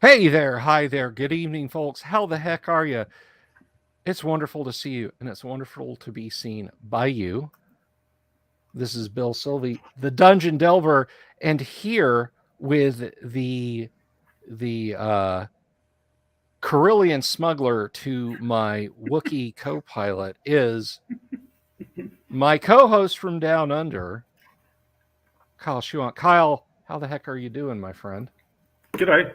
Hey there, hi there, good evening, folks. How the heck are you? It's wonderful to see you, and it's wonderful to be seen by you. This is Bill Sylvie, the Dungeon Delver, and here with the Carillion smuggler to my Wookiee co-pilot is my co-host from down under, Kyle Schuant. Kyle, how the heck are you doing, my friend? G'day.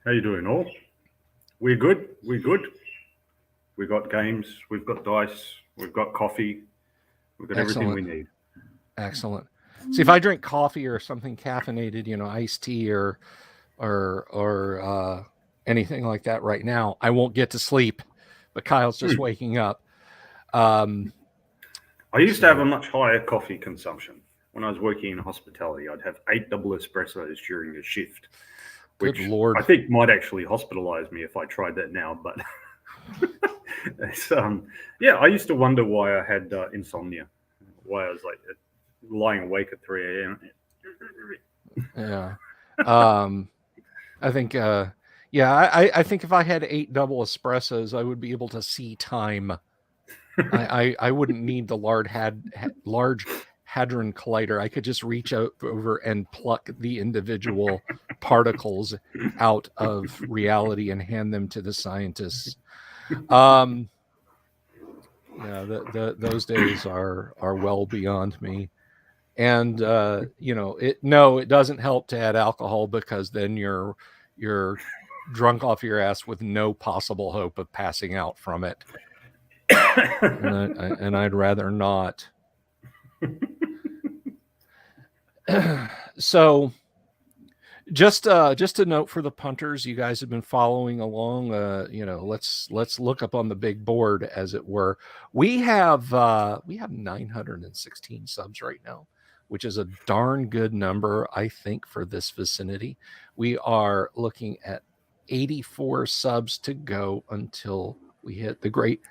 How you doing all? We're good. We're good. We've got games. We've got dice. We've got coffee. We've got everything Excellent. we need. Excellent. See, if I drink coffee or something caffeinated, iced tea or anything like that right now, I won't get to sleep. But Kyle's just waking up. I used to have a much higher coffee consumption. When I was working in hospitality, I'd have 8 double espressos during a shift, Good which Lord. I think might actually hospitalize me if I tried that now. But yeah, I used to wonder why I had insomnia, why I was like lying awake at 3 a.m. Yeah. I think, I think if I had 8 double espressos, I would be able to see time. I wouldn't need the large hadron collider. I could just reach over and pluck the individual particles out of reality and hand them to the scientists. Those days are well beyond me. And it doesn't help to add alcohol, because then you're drunk off your ass with no possible hope of passing out from it. And I'd rather not. So just a note for the punters, you guys have been following along. Let's look up on the big board, as it were. We have 916 subs right now, which is a darn good number, I think, for this vicinity. We are looking at 84 subs to go until we hit the great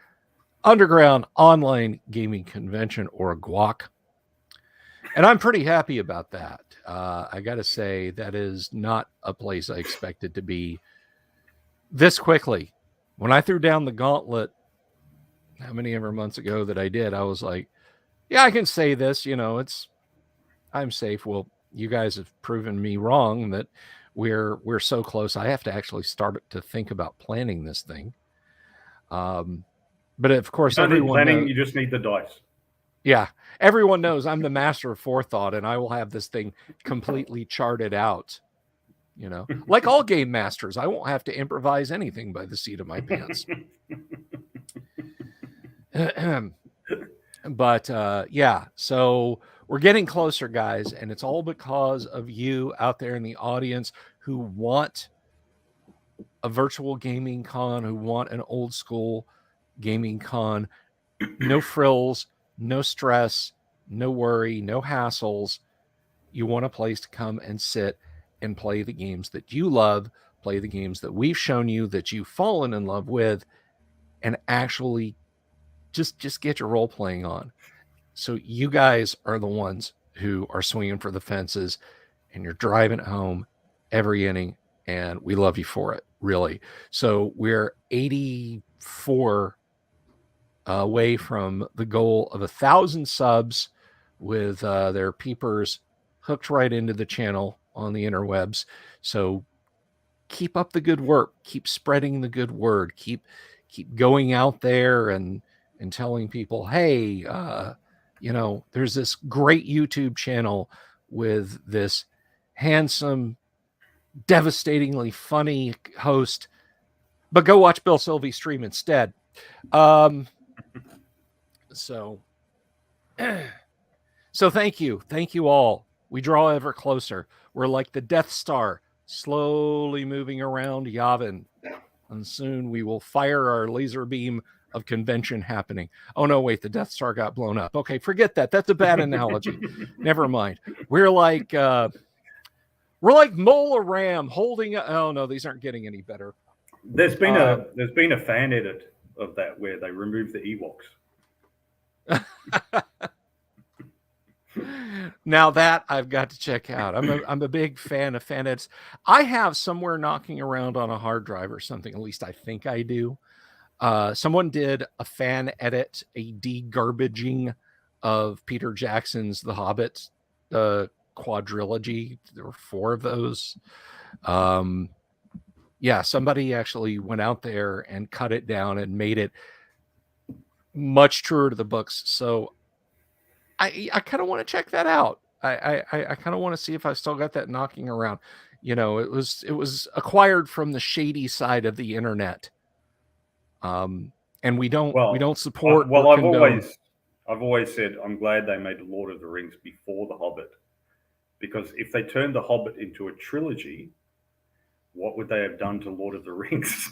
Underground Online Gaming Convention, or GWOC. And I'm pretty happy about that. I got to say, that is not a place I expected to be this quickly. When I threw down the gauntlet, how many ever months ago that I did, I was like, yeah, I can say this, I'm safe. Well, you guys have proven me wrong that we're so close. I have to actually start to think about planning this thing. But of course, You don't need everyone planning, knows, you just need the dice. yeah, everyone knows I'm the master of forethought, and I will have this thing completely charted out. Like all game masters, I won't have to improvise anything by the seat of my pants. But so we're getting closer, guys, and it's all because of you out there in the audience who want a virtual gaming con, who want an old school gaming con. No frills, no stress, no worry, no hassles. You want a place to come and sit and play the games that you love, play the games that we've shown you that you've fallen in love with, and actually just get your role playing on. So you guys are the ones who are swinging for the fences, and you're driving it home every inning, and we love you for it, really. So we're 84 away from the goal of 1,000 subs, with their peepers hooked right into the channel on the interwebs. So keep up the good work. Keep spreading the good word. Keep going out there and telling people, hey, there's this great YouTube channel with this handsome, devastatingly funny host, but go watch Bill Sylvie stream instead. So thank you all. We draw ever closer. We're like the Death Star, slowly moving around Yavin, and soon we will fire our laser beam of convention happening. Oh no, wait, the Death Star got blown up. Okay, forget that. That's a bad analogy. Never mind. We're like Mole or Ram holding. Oh no, these aren't getting any better. There's been a fan edit of that where they remove the Ewoks. Now that I've got to check out. I'm a big fan of fan edits. I have somewhere knocking around on a hard drive or something. At least I think I do. Someone did a fan edit, a de-garbaging of Peter Jackson's The Hobbit quadrilogy. There were 4 of those. Yeah, somebody actually went out there and cut it down and made it much truer to the books. So I kind of want to check that out. I kind of want to see if I still got that knocking around. You know, it was acquired from the shady side of the internet. And we don't support. Well, or condone. I've always said I'm glad they made the Lord of the Rings before the Hobbit, because if they turned the Hobbit into a trilogy, what would they have done to Lord of the Rings?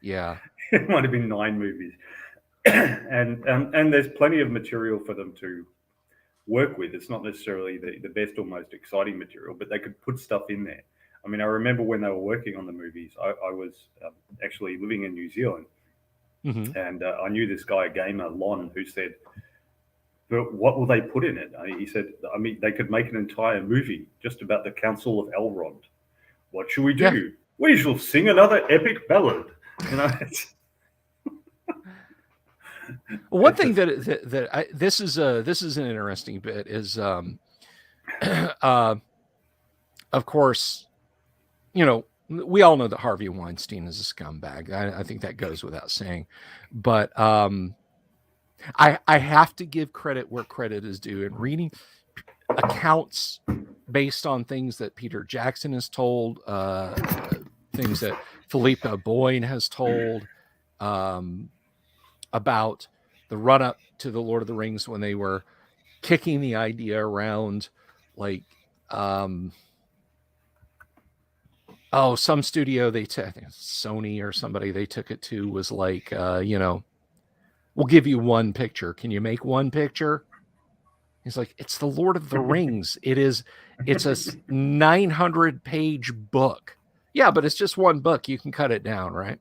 Yeah, it might have been 9 movies, and there's plenty of material for them to work with. It's not necessarily the best or most exciting material, but they could put stuff in there. I mean, I remember when they were working on the movies, I was actually living in New Zealand, and I knew this guy, a gamer, Lon, who said, but what will they put in it? He said, I mean, they could make an entire movie just about the Council of Elrond. What should we do? Yeah. We shall sing another epic ballad. You know, one thing this is an interesting bit is, of course, you know, we all know that Harvey Weinstein is a scumbag. I think that goes without saying, but I have to give credit where credit is due. And reading accounts based on things that Peter Jackson has told, things that Philippe Boyne has told, about the run up to the Lord of the Rings when they were kicking the idea around, like, some studio I think Sony or somebody they took it to was like, you know, we'll give you 1 picture. Can you make 1 picture? He's like, it's the Lord of the Rings. It's a 900-page book. Yeah, but it's just 1 book. You can cut it down, right?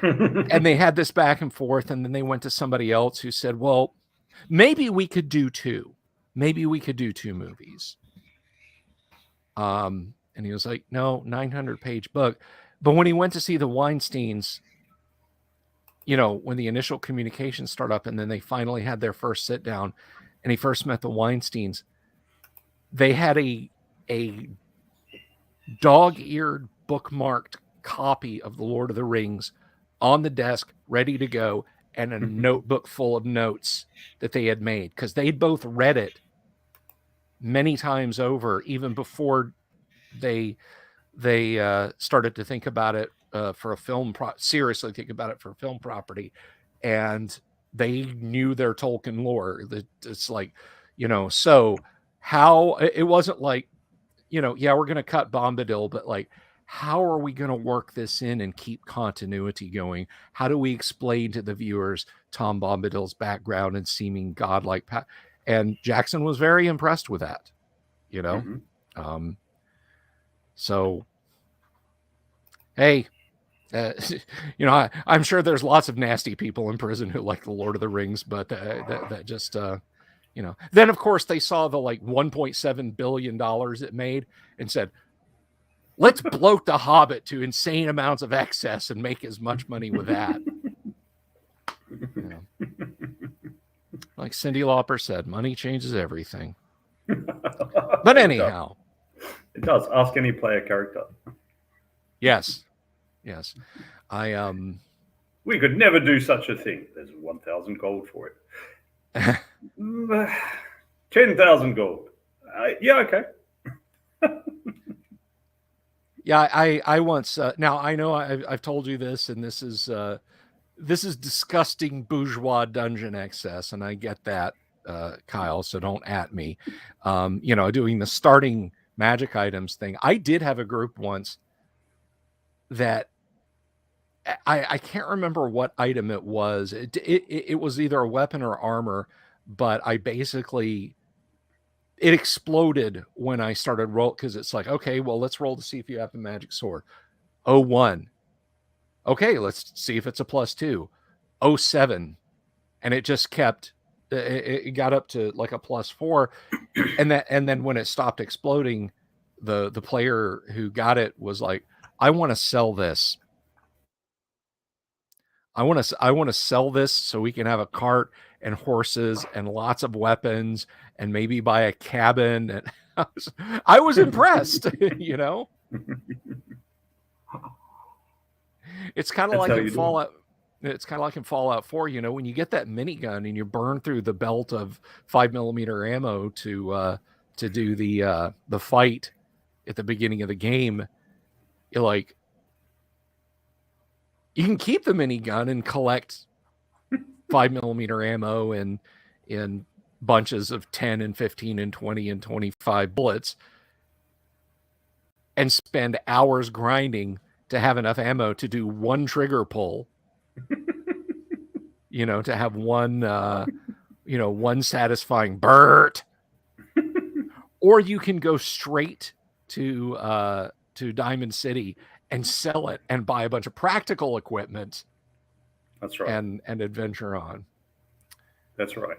And they had this back and forth, and then they went to somebody else who said, well, maybe we could do 2. Maybe we could do 2 movies. And he was like, no, 900-page book. But when he went to see the Weinsteins, you know, when the initial communications start up and then they finally had their first sit down and he first met the Weinsteins, they had a dog-eared, bookmarked copy of The Lord of the Rings on the desk, ready to go, and a notebook full of notes that they had made, because they'd both read it many times over, even before they started to think about it for a film, seriously think about it for a film property. And they knew their Tolkien lore. It's like, you know, so how, it wasn't like, you know, yeah, we're going to cut Bombadil, but like, how are we going to work this in and keep continuity going? How do we explain to the viewers Tom Bombadil's background and seeming godlike? And Jackson was very impressed with that, you know? So, hey, you know, I'm sure there's lots of nasty people in prison who like the Lord of the Rings, but that just, you know, then of course they saw the like $1.7 billion it made and said, let's bloat the Hobbit to insane amounts of excess and make as much money with that. You know, like Cyndi Lauper said, money changes everything. But anyhow, it does. Ask any player character. Yes. We could never do such a thing. There's 1,000 gold for it. 10,000 gold. Yeah, okay. Yeah, I once. Now I know I've told you this, and this is disgusting bourgeois dungeon excess, and I get that, Kyle. So don't at me. You know, doing the starting magic items thing. I did have a group once that I can't remember what item it was. It was either a weapon or armor, but I basically. It exploded when I started roll, because it's like, okay, well, let's roll to see if you have a magic sword. 01. Okay, let's see if it's a +2. 07. And it just kept it got up to like a +4, and then when it stopped exploding, the player who got it was like, I want to sell this. I want to sell this so we can have a cart and horses and lots of weapons and maybe buy a cabin. And I was impressed, you know. It's kind of like in Fallout. It's kind of like in Fallout 4, you know, when you get that minigun and you burn through the belt of 5mm ammo to do the fight at the beginning of the game. You're like, you can keep the minigun and collect 5mm ammo in bunches of 10 and 15 and 20 and 25 bullets and spend hours grinding to have enough ammo to do one trigger pull, you know, to have one, one satisfying Bert. Or you can go straight to Diamond City and sell it and buy a bunch of practical equipment. That's right. And adventure on. That's right.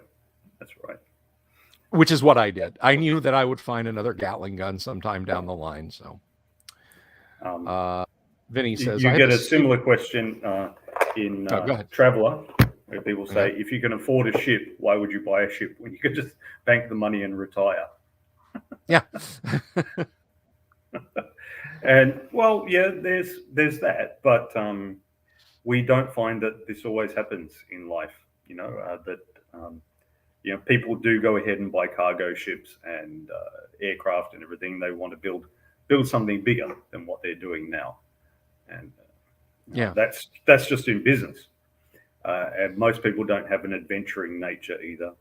Which is what I did. I knew that I would find another Gatling gun sometime down the line. So, Vinny says, you get a similar question in Traveller, where people say, if you can afford a ship, why would you buy a ship when you could just bank the money and retire? Yeah. And well, yeah, there's that, but we don't find that this always happens in life. You know, people do go ahead and buy cargo ships and aircraft and everything. They want to build something bigger than what they're doing now, and that's just in business. And most people don't have an adventuring nature either.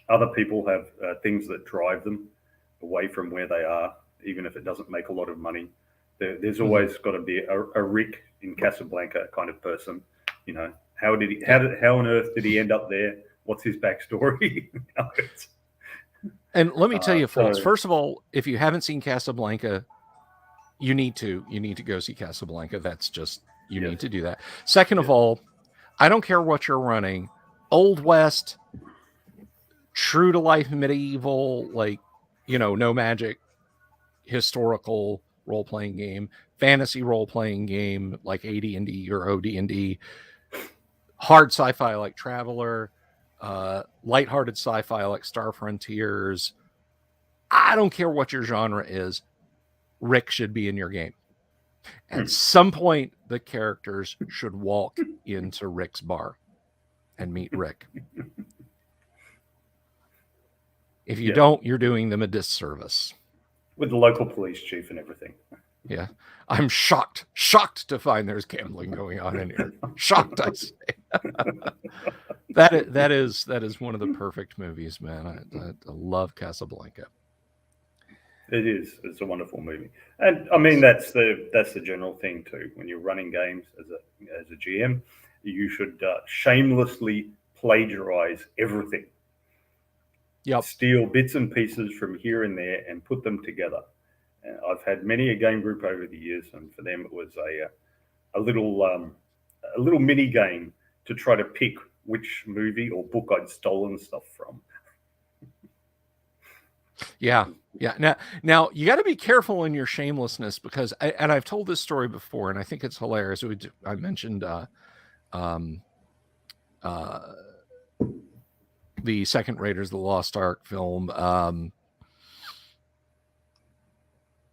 Other people have things that drive them away from where they are, even if it doesn't make a lot of money. There's always got to be a Rick in Casablanca kind of person. You know, how on earth did he end up there? What's his backstory? And let me tell you, folks, first of all, if you haven't seen Casablanca, you need to go see Casablanca. That's just, you need to do that. Second of all, I don't care what you're running, Old West, true to life medieval, like, you know, no magic, historical role-playing game, fantasy role-playing game like AD&D or OD&D, hard sci-fi like Traveller, lighthearted sci-fi like Star Frontiers. I don't care what your genre is, Rick should be in your game. At some point, the characters should walk into Rick's bar and meet Rick. If you don't, you're doing them a disservice. With the local police chief and everything. Yeah. I'm shocked to find there's gambling going on in here. Shocked, I say. That is one of the perfect movies, man. I love Casablanca. It is. It's a wonderful movie, and I mean that's the general thing too. When you're running games as a GM, you should shamelessly plagiarize everything. Yep. Steal bits and pieces from here and there and put them together. I've had many a game group over the years, and for them it was a little mini game to try to pick which movie or book I'd stolen stuff from. Yeah. Now you got to be careful in your shamelessness, because I've told this story before, and I think it's hilarious. I mentioned the second Raiders of the Lost Ark film,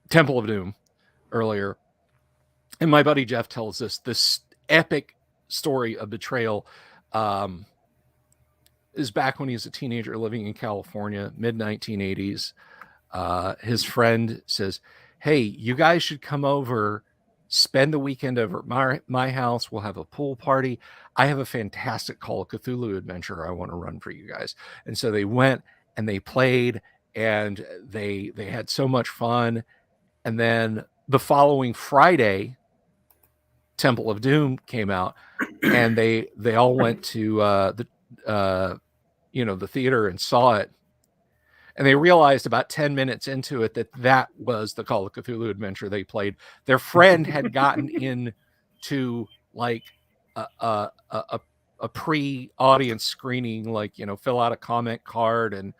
Temple of Doom, earlier, and my buddy Jeff tells this epic story of betrayal. Is back when he was a teenager living in California, mid-1980s. His friend says, hey, you guys should come over, spend the weekend over at my house. We'll have a pool party. I have a fantastic Call of Cthulhu adventure I want to run for you guys. And so they went and they played, and they had so much fun. And then the following Friday, Temple of Doom came out, and they all went to the theater and saw it. And they realized about 10 minutes into it that was the Call of Cthulhu adventure they played. Their friend had gotten into like a a pre-audience screening, like, you know, fill out a comment card and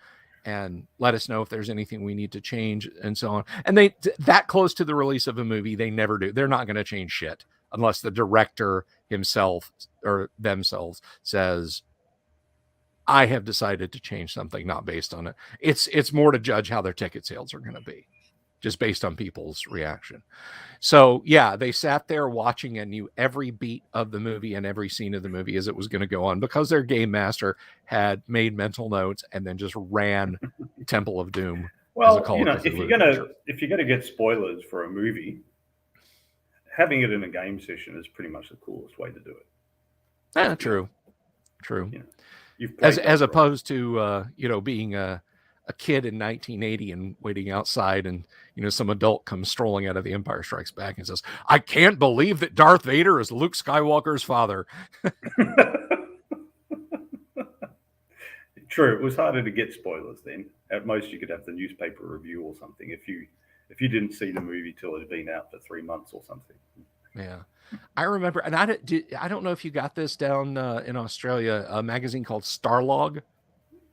let us know if there's anything we need to change and so on. And they, that close to the release of a movie, they never do. They're not going to change shit unless the director himself or themselves says, I have decided to change something, not based on it. It's more to judge how their ticket sales are going to be, just based on people's reaction. So yeah, they sat there watching and knew every beat of the movie and every scene of the movie as it was going to go on, because their game master had made mental notes and then just ran Temple of Doom as a Call of Cthulhu. If you're gonna get spoilers for a movie, having it in a game session is pretty much the coolest way to do it. Yeah, true. You know, as opposed to you know, being a kid in 1980 and waiting outside, and you know, some adult comes strolling out of The Empire Strikes Back and says, I can't believe that Darth Vader is Luke Skywalker's father. True, it was harder to get spoilers then. At most you could have the newspaper review or something if you didn't see the movie till it had been out for 3 months or something. Yeah, I remember, and I don't know if you got this down in Australia, a magazine called Starlog.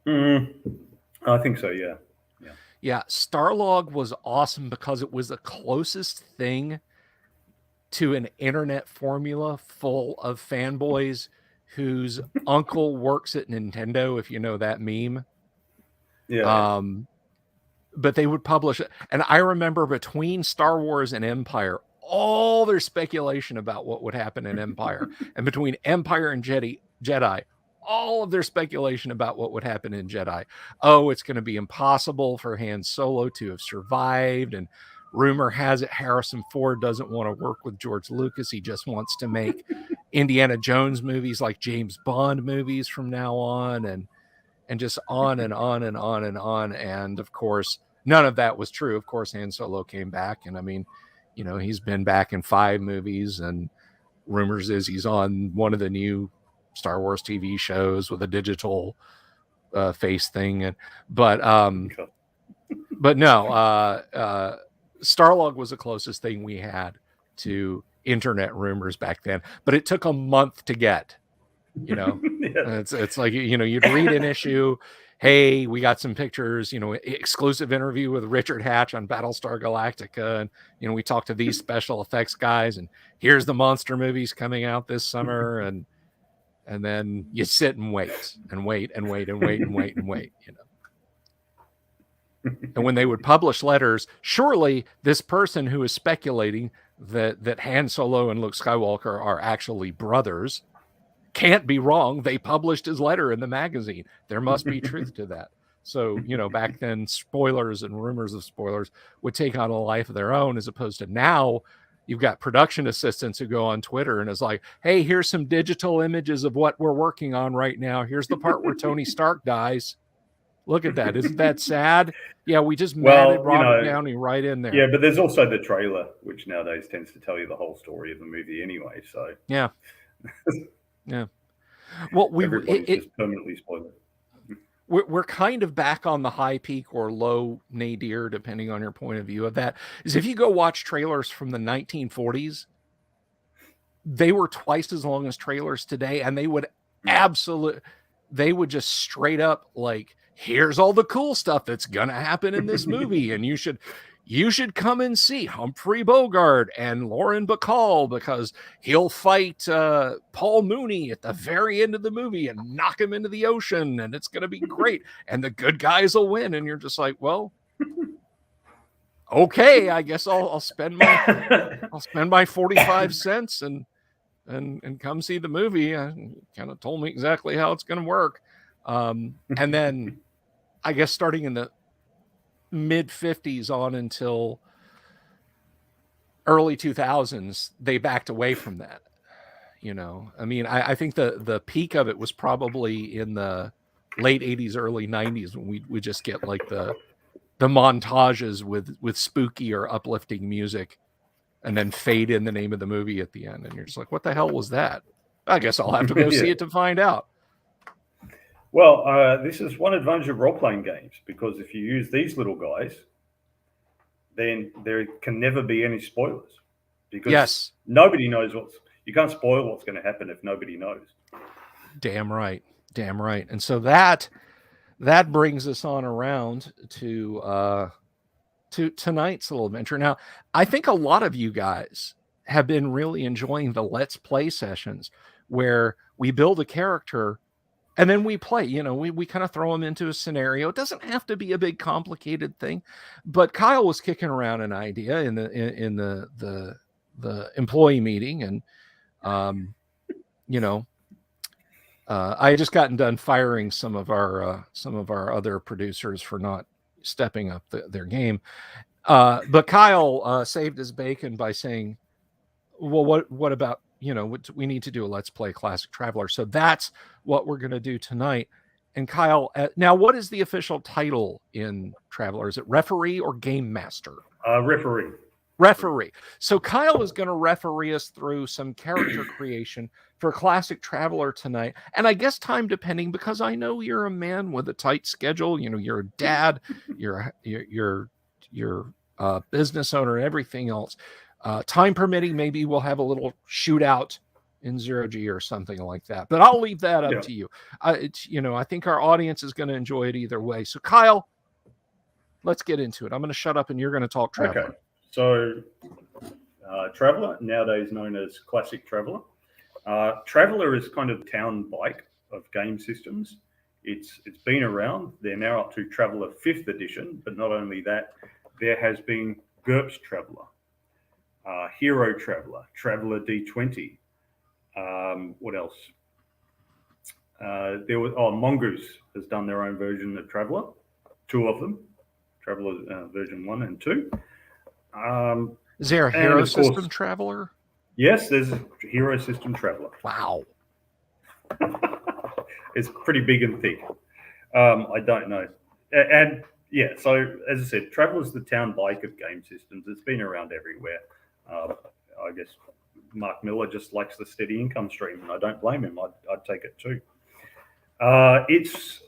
I think so, yeah. Yeah, Starlog was awesome because it was the closest thing to an internet formula full of fanboys whose uncle works at Nintendo, if you know that meme. Yeah. But they would publish it. And I remember between Star Wars and Empire, all their speculation about what would happen in Empire, and between Empire and Jedi, all of their speculation about what would happen in Jedi. Oh, it's going to be impossible for Han Solo to have survived. And rumor has it Harrison Ford doesn't want to work with George Lucas. He just wants to make Indiana Jones movies like James Bond movies from now on. And just on and on and on and on. And of course, none of that was true. Of course, Han Solo came back. And I mean, you know, he's been back in 5 movies, and rumors is he's on one of the new Star Wars TV shows with a digital face thing. But no, Starlog was the closest thing we had to internet rumors back then, but it took a month to get, you know. Yeah. It's like, you know, you'd read an issue, hey, we got some pictures, you know, exclusive interview with Richard Hatch on Battlestar Galactica, and you know, we talked to these special effects guys, and here's the monster movies coming out this summer, and then you sit and wait and wait and wait and wait and wait and wait, you know. And when they would publish letters, surely this person who is speculating that Han Solo and Luke Skywalker are actually brothers can't be wrong. They published his letter in the magazine. There must be truth to that. So, you know, back then, spoilers and rumors of spoilers would take on a life of their own, as opposed to now you've got production assistants who go on Twitter and is like, hey, here's some digital images of what we're working on right now. Here's the part where Tony Stark dies. Look at that. Isn't that sad? Yeah, we just matted Robert Downey right in there. Yeah, but there's also the trailer, which nowadays tends to tell you the whole story of the movie anyway. So yeah. Yeah. Well, everybody's just permanently spoiled. We're kind of back on the high peak or low nadir, depending on your point of view of that. Is if you go watch trailers from the 1940s, they were twice as long as trailers today, and they would just straight up like, here's all the cool stuff that's gonna happen in this movie, and you should come and see Humphrey Bogart and Lauren Bacall, because he'll fight Paul Mooney at the very end of the movie and knock him into the ocean, and it's going to be great, and the good guys will win. And you're just like, well, okay, I guess I'll spend my 45 cents and come see the movie. Kind of told me exactly how it's going to work. And then I guess starting in the mid 50s on until early 2000s, they backed away from that. You know, I mean, I think the peak of it was probably in the late 80s, early 90s, when we just get like the montages with spooky or uplifting music, and then fade in the name of the movie at the end, and you're just like, what the hell was that? I guess I'll have to go see it to find out. Well, this is one advantage of role-playing games, because if you use these little guys, then there can never be any spoilers, because nobody knows you can't spoil what's going to happen if nobody knows. Damn right. Damn right. And so that brings us on around to tonight's little adventure. Now, I think a lot of you guys have been really enjoying the let's play sessions where we build a character and then we play. We kind of throw them into a scenario. It doesn't have to be a big complicated thing, but Kyle was kicking around an idea in the employee meeting, and I had just gotten done firing some of our other producers for not stepping up their game. But Kyle saved his bacon by saying, well, what about, we need to do a Let's Play Classic Traveler. So that's what we're going to do tonight. And Kyle, now what is the official title in Traveler? Is it referee or game master? Referee. Referee. So Kyle is going to referee us through some character creation for Classic Traveler tonight. And I guess time depending, because I know you're a man with a tight schedule. You're a dad, you're business owner, and everything else. Time permitting, maybe we'll have a little shootout in 0G or something like that. But I'll leave that up to you. I think our audience is going to enjoy it either way. So Kyle, let's get into it. I'm going to shut up and you're going to talk Traveler. Okay. So Traveler, nowadays known as Classic Traveler. Traveler is kind of the town bike of game systems. It's been around. They're now up to Traveler 5th edition, but not only that, there has been GURPS Traveler, Hero Traveler, Traveler D20. What else? There was Mongoose has done their own version of Traveler, 2 of them, Traveler version 1 and 2. Is there a Hero System Traveler? Yes, there's a Hero System Traveler. Wow. It's pretty big and thick. I don't know. And yeah, so as I said, Traveler's the town bike of game systems. It's been around everywhere. I guess Mark Miller just likes the steady income stream, and I don't blame him. I'd take it too. It's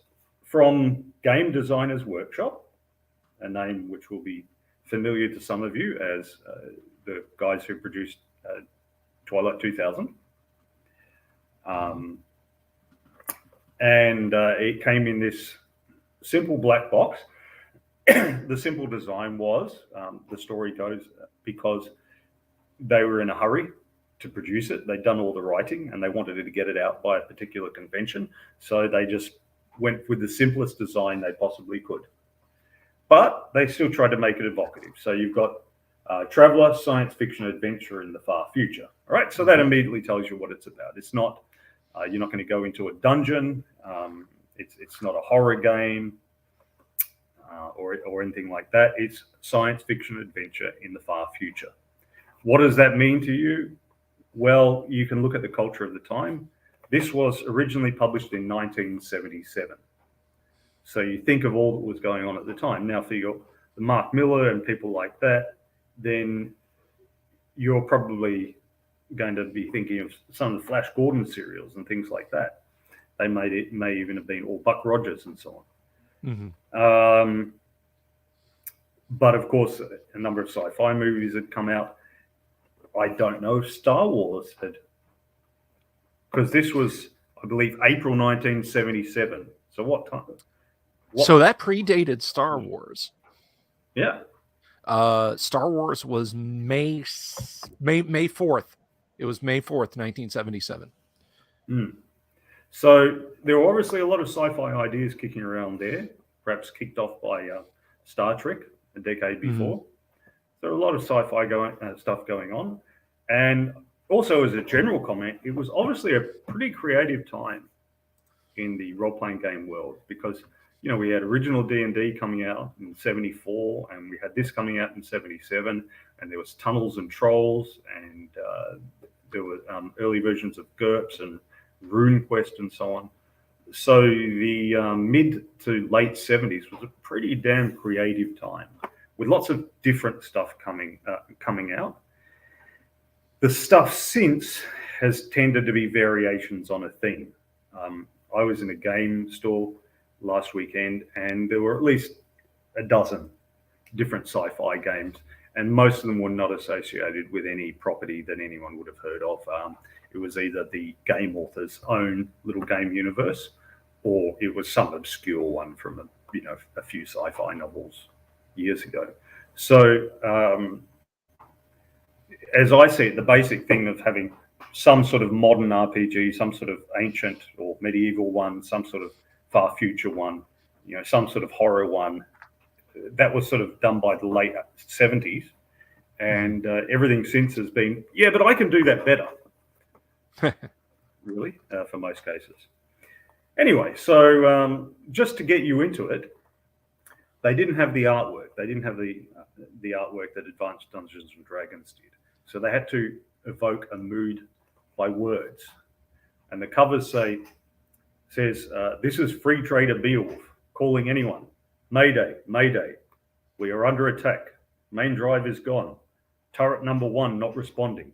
from Game Designers Workshop, a name which will be familiar to some of you as the guys who produced Twilight 2000. And it came in this simple black box. The simple design was, the story goes, because they were in a hurry to produce it. They'd done all the writing and they wanted to get it out by a particular convention. So they just went with the simplest design they possibly could. But they still tried to make it evocative. So you've got Traveler, science fiction, adventure in the far future. All right, so that immediately tells you what it's about. It's not, you're not going to go into a dungeon. It's not a horror game or anything like that. It's science fiction adventure in the far future. What does that mean to you? Well, you can look at the culture of the time. This was originally published in 1977. So you think of all that was going on at the time. Now, for the Mark Miller and people like that, then you're probably going to be thinking of some of the Flash Gordon serials and things like that. They may even have been all Buck Rogers and so on. Mm-hmm. But of course, a number of sci-fi movies had come out. I don't know if Star Wars had, because this was, I believe, April 1977. So what time? So that predated Star Wars. Yeah. Star Wars was May 4th. It was May 4th, 1977. So there were obviously a lot of sci-fi ideas kicking around there, perhaps kicked off by Star Trek a decade before. Mm-hmm. There were a lot of sci-fi stuff going on. And also, as a general comment, it was obviously a pretty creative time in the role-playing game world because, we had original D&D coming out in 74, and we had this coming out in 77, and there was Tunnels and Trolls, and there were early versions of GURPS and RuneQuest and so on. So the mid to late 70s was a pretty damn creative time with lots of different stuff coming out. The stuff since has tended to be variations on a theme. I was in a game store last weekend, and there were at least a dozen different sci-fi games, and most of them were not associated with any property that anyone would have heard of. It was either the game author's own little game universe, or it was some obscure one from a few sci-fi novels years ago. So as I see it, the basic thing of having some sort of modern RPG, some sort of ancient or medieval one, some sort of far future one, some sort of horror one, that was sort of done by the late 70s. And everything since has been, yeah, but I can do that better. Really, for most cases. Anyway, so just to get you into it, they didn't have the artwork. They didn't have the artwork that Advanced Dungeons and Dragons did. So they had to evoke a mood by words. And the cover says, this is Free Trader Beowulf calling anyone. Mayday, Mayday. We are under attack. Main drive is gone. Turret number 1 not responding.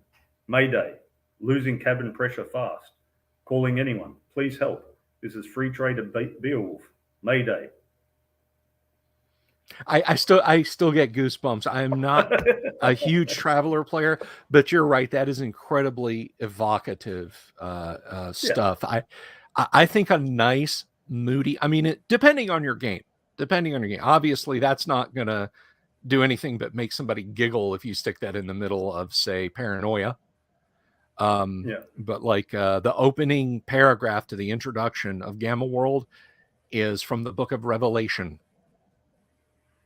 Mayday. Losing cabin pressure fast. Calling anyone. Please help. This is Free Trader Beowulf. Mayday. I still get goosebumps. I am not a huge Traveler player, but you're right. That is incredibly evocative stuff. I think a nice, moody. I mean, depending on your game. Obviously, that's not going to do anything but make somebody giggle if you stick that in the middle of, say, Paranoia. But like the opening paragraph to the introduction of Gamma World is from the Book of Revelation,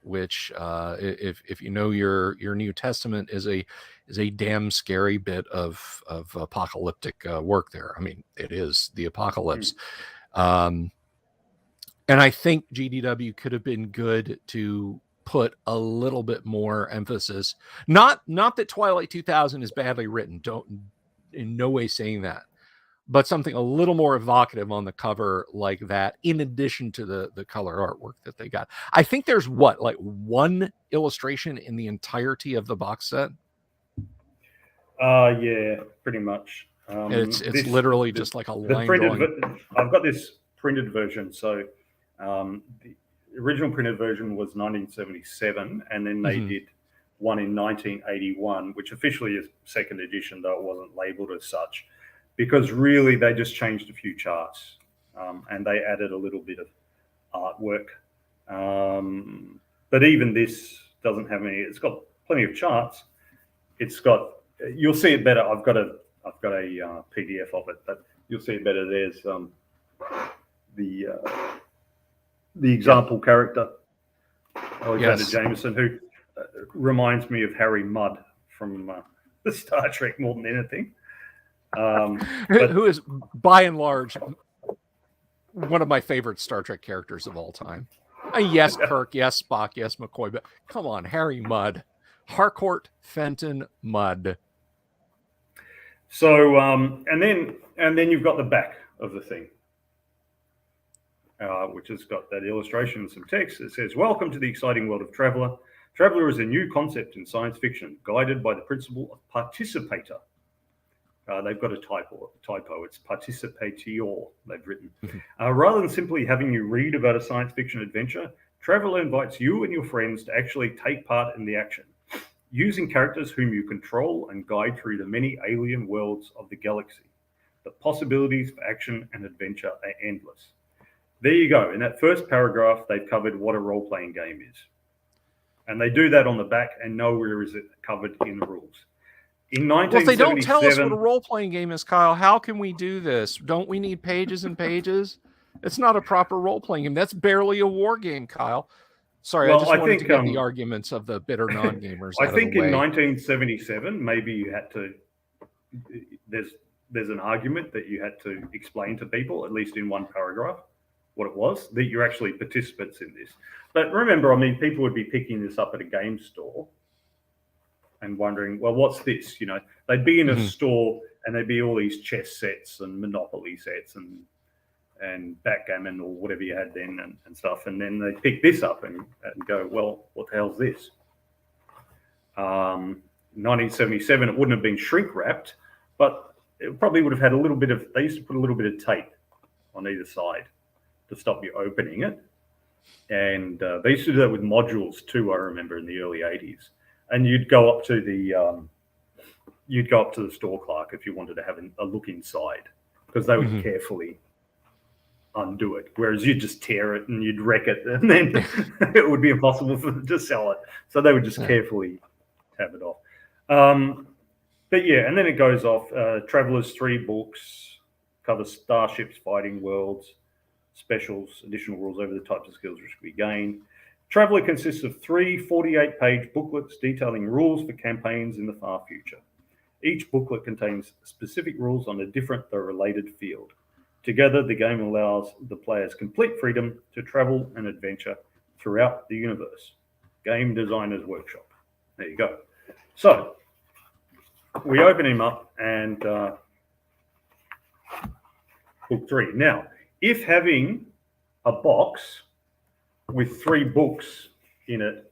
which if you know your New Testament is a damn scary bit of apocalyptic work there. I mean, it is the apocalypse. And I think GDW could have been good to put a little bit more emphasis. Not that Twilight 2000 is badly written. Don't in no way saying that. But something a little more evocative on the cover like that, in addition to the color artwork that they got. I think there's like one illustration in the entirety of the box set. Yeah, pretty much. It's literally just like a line drawing. I've got this printed version. So the original printed version was 1977, and then they did one in 1981, which officially is second edition, though it wasn't labeled as such. Because really, they just changed a few charts, and they added a little bit of artwork. But even this doesn't have any. It's got plenty of charts. It's got. You'll see it better. I've got a PDF of it, but you'll see it better. There's the example character, Alexander Jameson, who reminds me of Harry Mudd from the Star Trek more than anything. Who is, by and large, one of my favorite Star Trek characters of all time. Yes, Kirk, yes, Spock, yes, McCoy, but come on, Harry Mudd. Harcourt Fenton Mudd. So, and then you've got the back of the thing, which has got that illustration and some text. It says, "Welcome to the exciting world of Traveller. Traveller is a new concept in science fiction, guided by the principle of participator." They've got a typo. It's participatior, they've written. Rather than simply having you read about a science fiction adventure, Traveller invites you and your friends to actually take part in the action, using characters whom you control and guide through the many alien worlds of the galaxy. The possibilities for action and adventure are endless. There you go. In that first paragraph, they've covered what a role-playing game is. And they do that on the back, and nowhere is it covered in the rules. In 1977, well, if they don't tell us what a role-playing game is, Kyle, how can we do this? Don't we need pages and pages? It's not a proper role-playing game. That's barely a war game, Kyle. Sorry, I just wanted to get the arguments of the bitter non-gamers I out think of the way. In 1977, maybe you had to... There's an argument that you had to explain to people, at least in one paragraph, what it was, that you're actually participants in this. But remember, I mean, people would be picking this up at a game store and wondering, well, what's this? You know, they'd be in a store and there'd be all these chess sets and Monopoly sets and backgammon or whatever you had then and stuff. And then they pick this up and go, well, what the hell's this? 1977, it wouldn't have been shrink wrapped, but it probably would have had a little bit of, they used to put a little bit of tape on either side to stop you opening it. And they used to do that with modules too, I remember, in the early 80s. and you'd go up to the store clerk if you wanted to have a look inside, because they would carefully undo it, whereas you'd just tear it and you'd wreck it, and then it would be impossible for them to sell it. So they would just carefully tab it off. But yeah, and then it goes off. Travelers 3 books cover starships, fighting worlds, specials, additional rules over the types of skills which can be gained. Traveler consists of 3 48-page booklets detailing rules for campaigns in the far future. Each booklet contains specific rules on a different though related field. Together, the game allows the players complete freedom to travel and adventure throughout the universe. Game Designers Workshop. There you go. So, we open him up and book 3. Now, if having a box with 3 books in it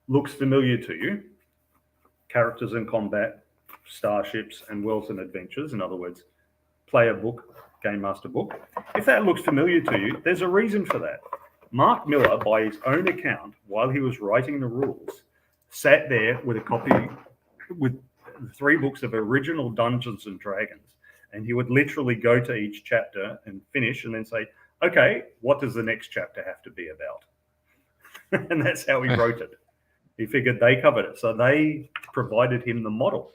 looks familiar to you, characters in combat, starships, and worlds and adventures, in other words, player book, Game Master book, if that looks familiar to you, there's a reason for that. Mark Miller, by his own account, while he was writing the rules, sat there with a copy, with 3 books of original Dungeons and Dragons, and he would literally go to each chapter and finish and then say, okay, what does the next chapter have to be about? And that's how he wrote it. He figured they covered it. So they provided him the model.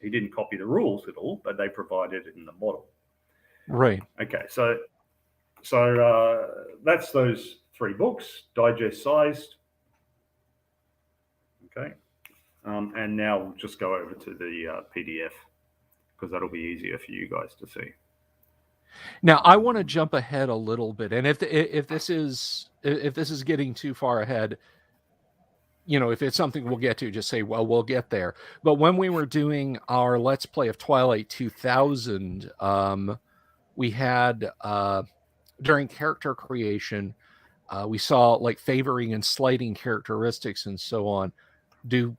He didn't copy the rules at all, but they provided him the model. Right. Okay, so that's those 3 books, digest sized. Okay, and now we'll just go over to the PDF, because that'll be easier for you guys to see. Now, I want to jump ahead a little bit, and if this is getting too far ahead, if it's something we'll get to, just say, well, we'll get there. But when we were doing our Let's Play of Twilight 2000, we had during character creation, we saw like favoring and slighting characteristics and so on. Do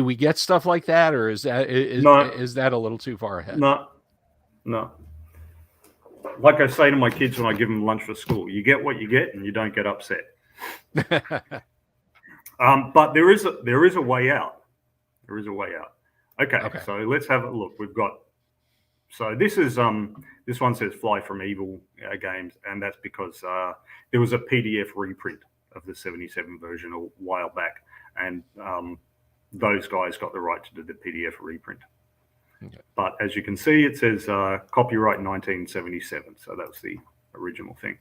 we get stuff like that, or is that a little too far ahead? No. Like I say to my kids when I give them lunch for school, you get what you get, and you don't get upset. But there is a way out. There is a way out. Okay. So let's have a look. We've got. So this is this one says Fly from Evil Games, and that's because there was a PDF reprint of the 77 version a while back, and those guys got the right to do the PDF reprint. Okay. But as you can see, it says copyright 1977, so that was the original thing.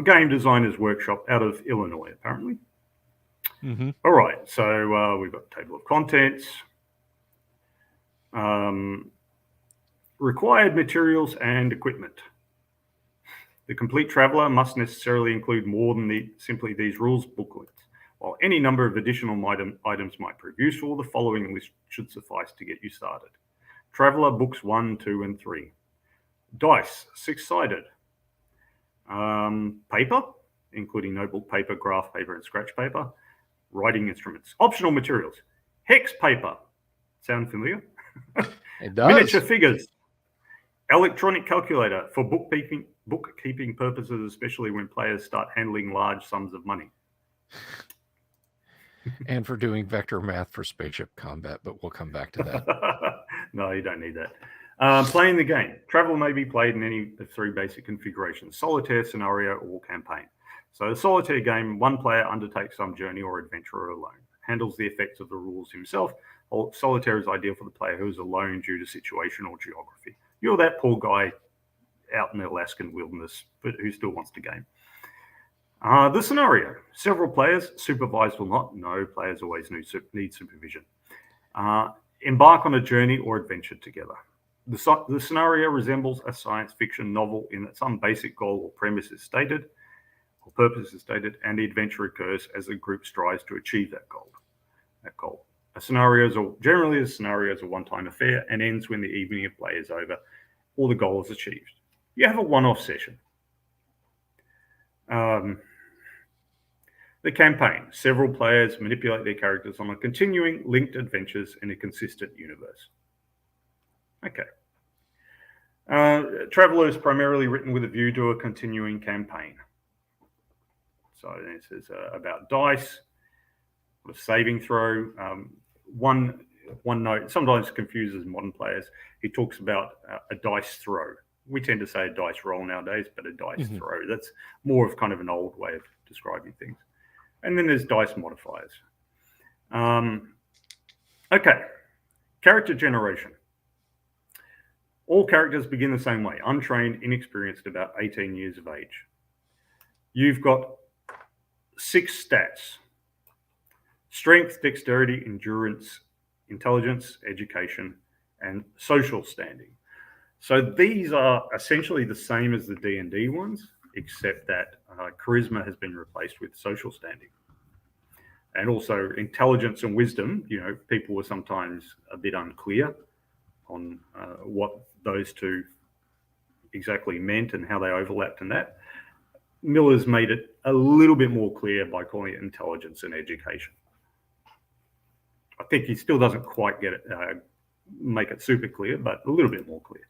Game Designers Workshop out of Illinois, apparently. All right, so we've got table of contents. Required materials and equipment. The complete traveler must necessarily include more than simply these rules booklets. While any number of additional items might prove useful, the following list should suffice to get you started. Traveler books 1, 2, and 3. Dice, 6-sided. Paper, including notebook paper, graph paper, and scratch paper. Writing instruments. Optional materials. Hex paper. Sound familiar? It does. Miniature figures. Electronic calculator for bookkeeping purposes, especially when players start handling large sums of money. And for doing vector math for spaceship combat, but we'll come back to that. No, you don't need that. Playing the game. Travel may be played in any of 3 basic configurations: solitaire, scenario, or campaign. So the solitaire game, one player undertakes some journey or adventure alone, handles the effects of the rules himself. Solitaire is ideal for the player who is alone due to situation or geography. You're that poor guy out in the Alaskan wilderness, but who still wants to game. The scenario. Several players, supervised or not. No, players always need supervision. Embark on a journey or adventure together. The scenario resembles a science fiction novel in that some basic goal or premise is stated, or purpose is stated, and the adventure occurs as the group strives to achieve that goal. Generally, a scenario is a one-time affair and ends when the evening of play is over or the goal is achieved. You have a one-off session. The campaign. Several players manipulate their characters on a continuing linked adventures in a consistent universe. Okay. Traveller is primarily written with a view to a continuing campaign. So this is about dice. saving throw. One note sometimes confuses modern players. He talks about a dice throw. We tend to say a dice roll nowadays, but a dice throw. That's more of kind of an old way of describing things. And then there's dice modifiers. Okay, character generation. All characters begin the same way, untrained, inexperienced, about 18 years of age. You've got 6 stats: strength, dexterity, endurance, intelligence, education, and social standing. So these are essentially the same as the D&D ones, except that charisma has been replaced with social standing. And also intelligence and wisdom. People were sometimes a bit unclear on what those two exactly meant and how they overlapped in that. Miller's made it a little bit more clear by calling it intelligence and education. I think he still doesn't quite get it, make it super clear, but a little bit more clear.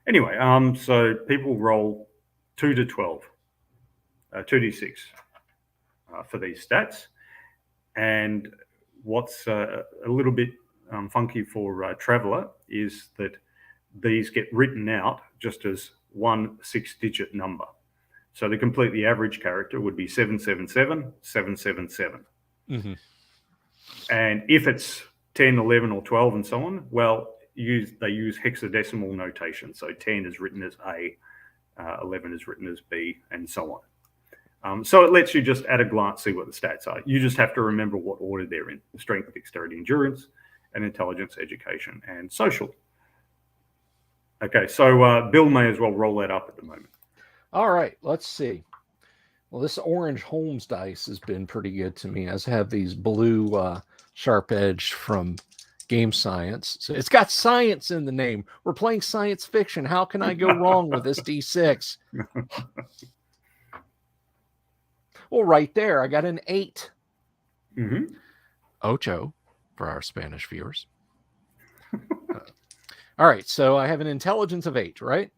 Anyway, so people roll 2 to 12, 2d6 for these stats. And what's a little bit funky for Traveller is that these get written out just as one 6-digit number. So the completely average character would be 777, 777. Mm-hmm. And if it's 10, 11, or 12 and so on, well, they use hexadecimal notation. So 10 is written as A, 11 is written as B, and so on. So it lets you just at a glance see what the stats are. You just have to remember what order they're in: strength, dexterity, endurance, and intelligence, education, and social. Okay, so Bill may as well roll that up at the moment. All right, let's see. Well, this orange Holmes dice has been pretty good to me. I have these blue sharp edge from Game Science. So it's got science in the name. We're playing science fiction. How can I go wrong with this D6? Well, right there, I got an 8. Mm-hmm. Ocho for our Spanish viewers. All right, so I have an intelligence of 8, right?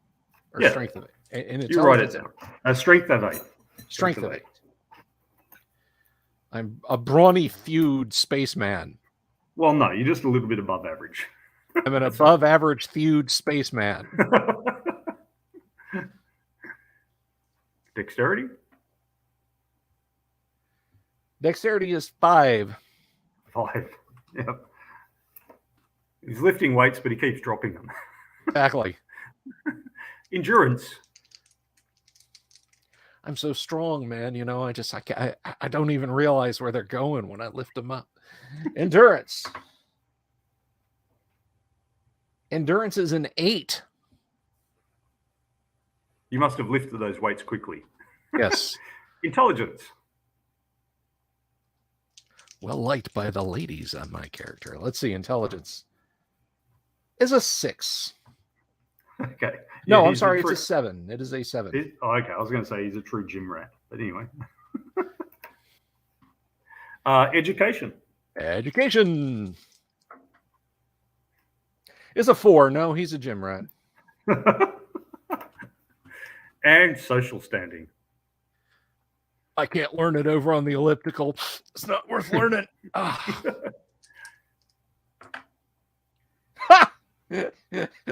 Or strength of 8. And you write it down. A strength of 8. Strength of 8. I'm a brawny thewed spaceman. Well, no, you're just a little bit above average. I'm an above average thewed spaceman. Dexterity? Dexterity is 5. 5. Yep. He's lifting weights, but he keeps dropping them. Exactly. Endurance. I'm so strong, man. I don't even realize where they're going when I lift them up. Endurance. Endurance is an 8. You must have lifted those weights quickly. Yes. Intelligence. Well liked by the ladies on my character. Let's see. Intelligence is a 6. Okay. No, I'm sorry. It's a 7. It is a 7. Okay. I was going to say he's a true gym rat. But anyway. Education. Education is a 4. No, he's a gym rat. And social standing. I can't learn it over on the elliptical. It's not worth learning.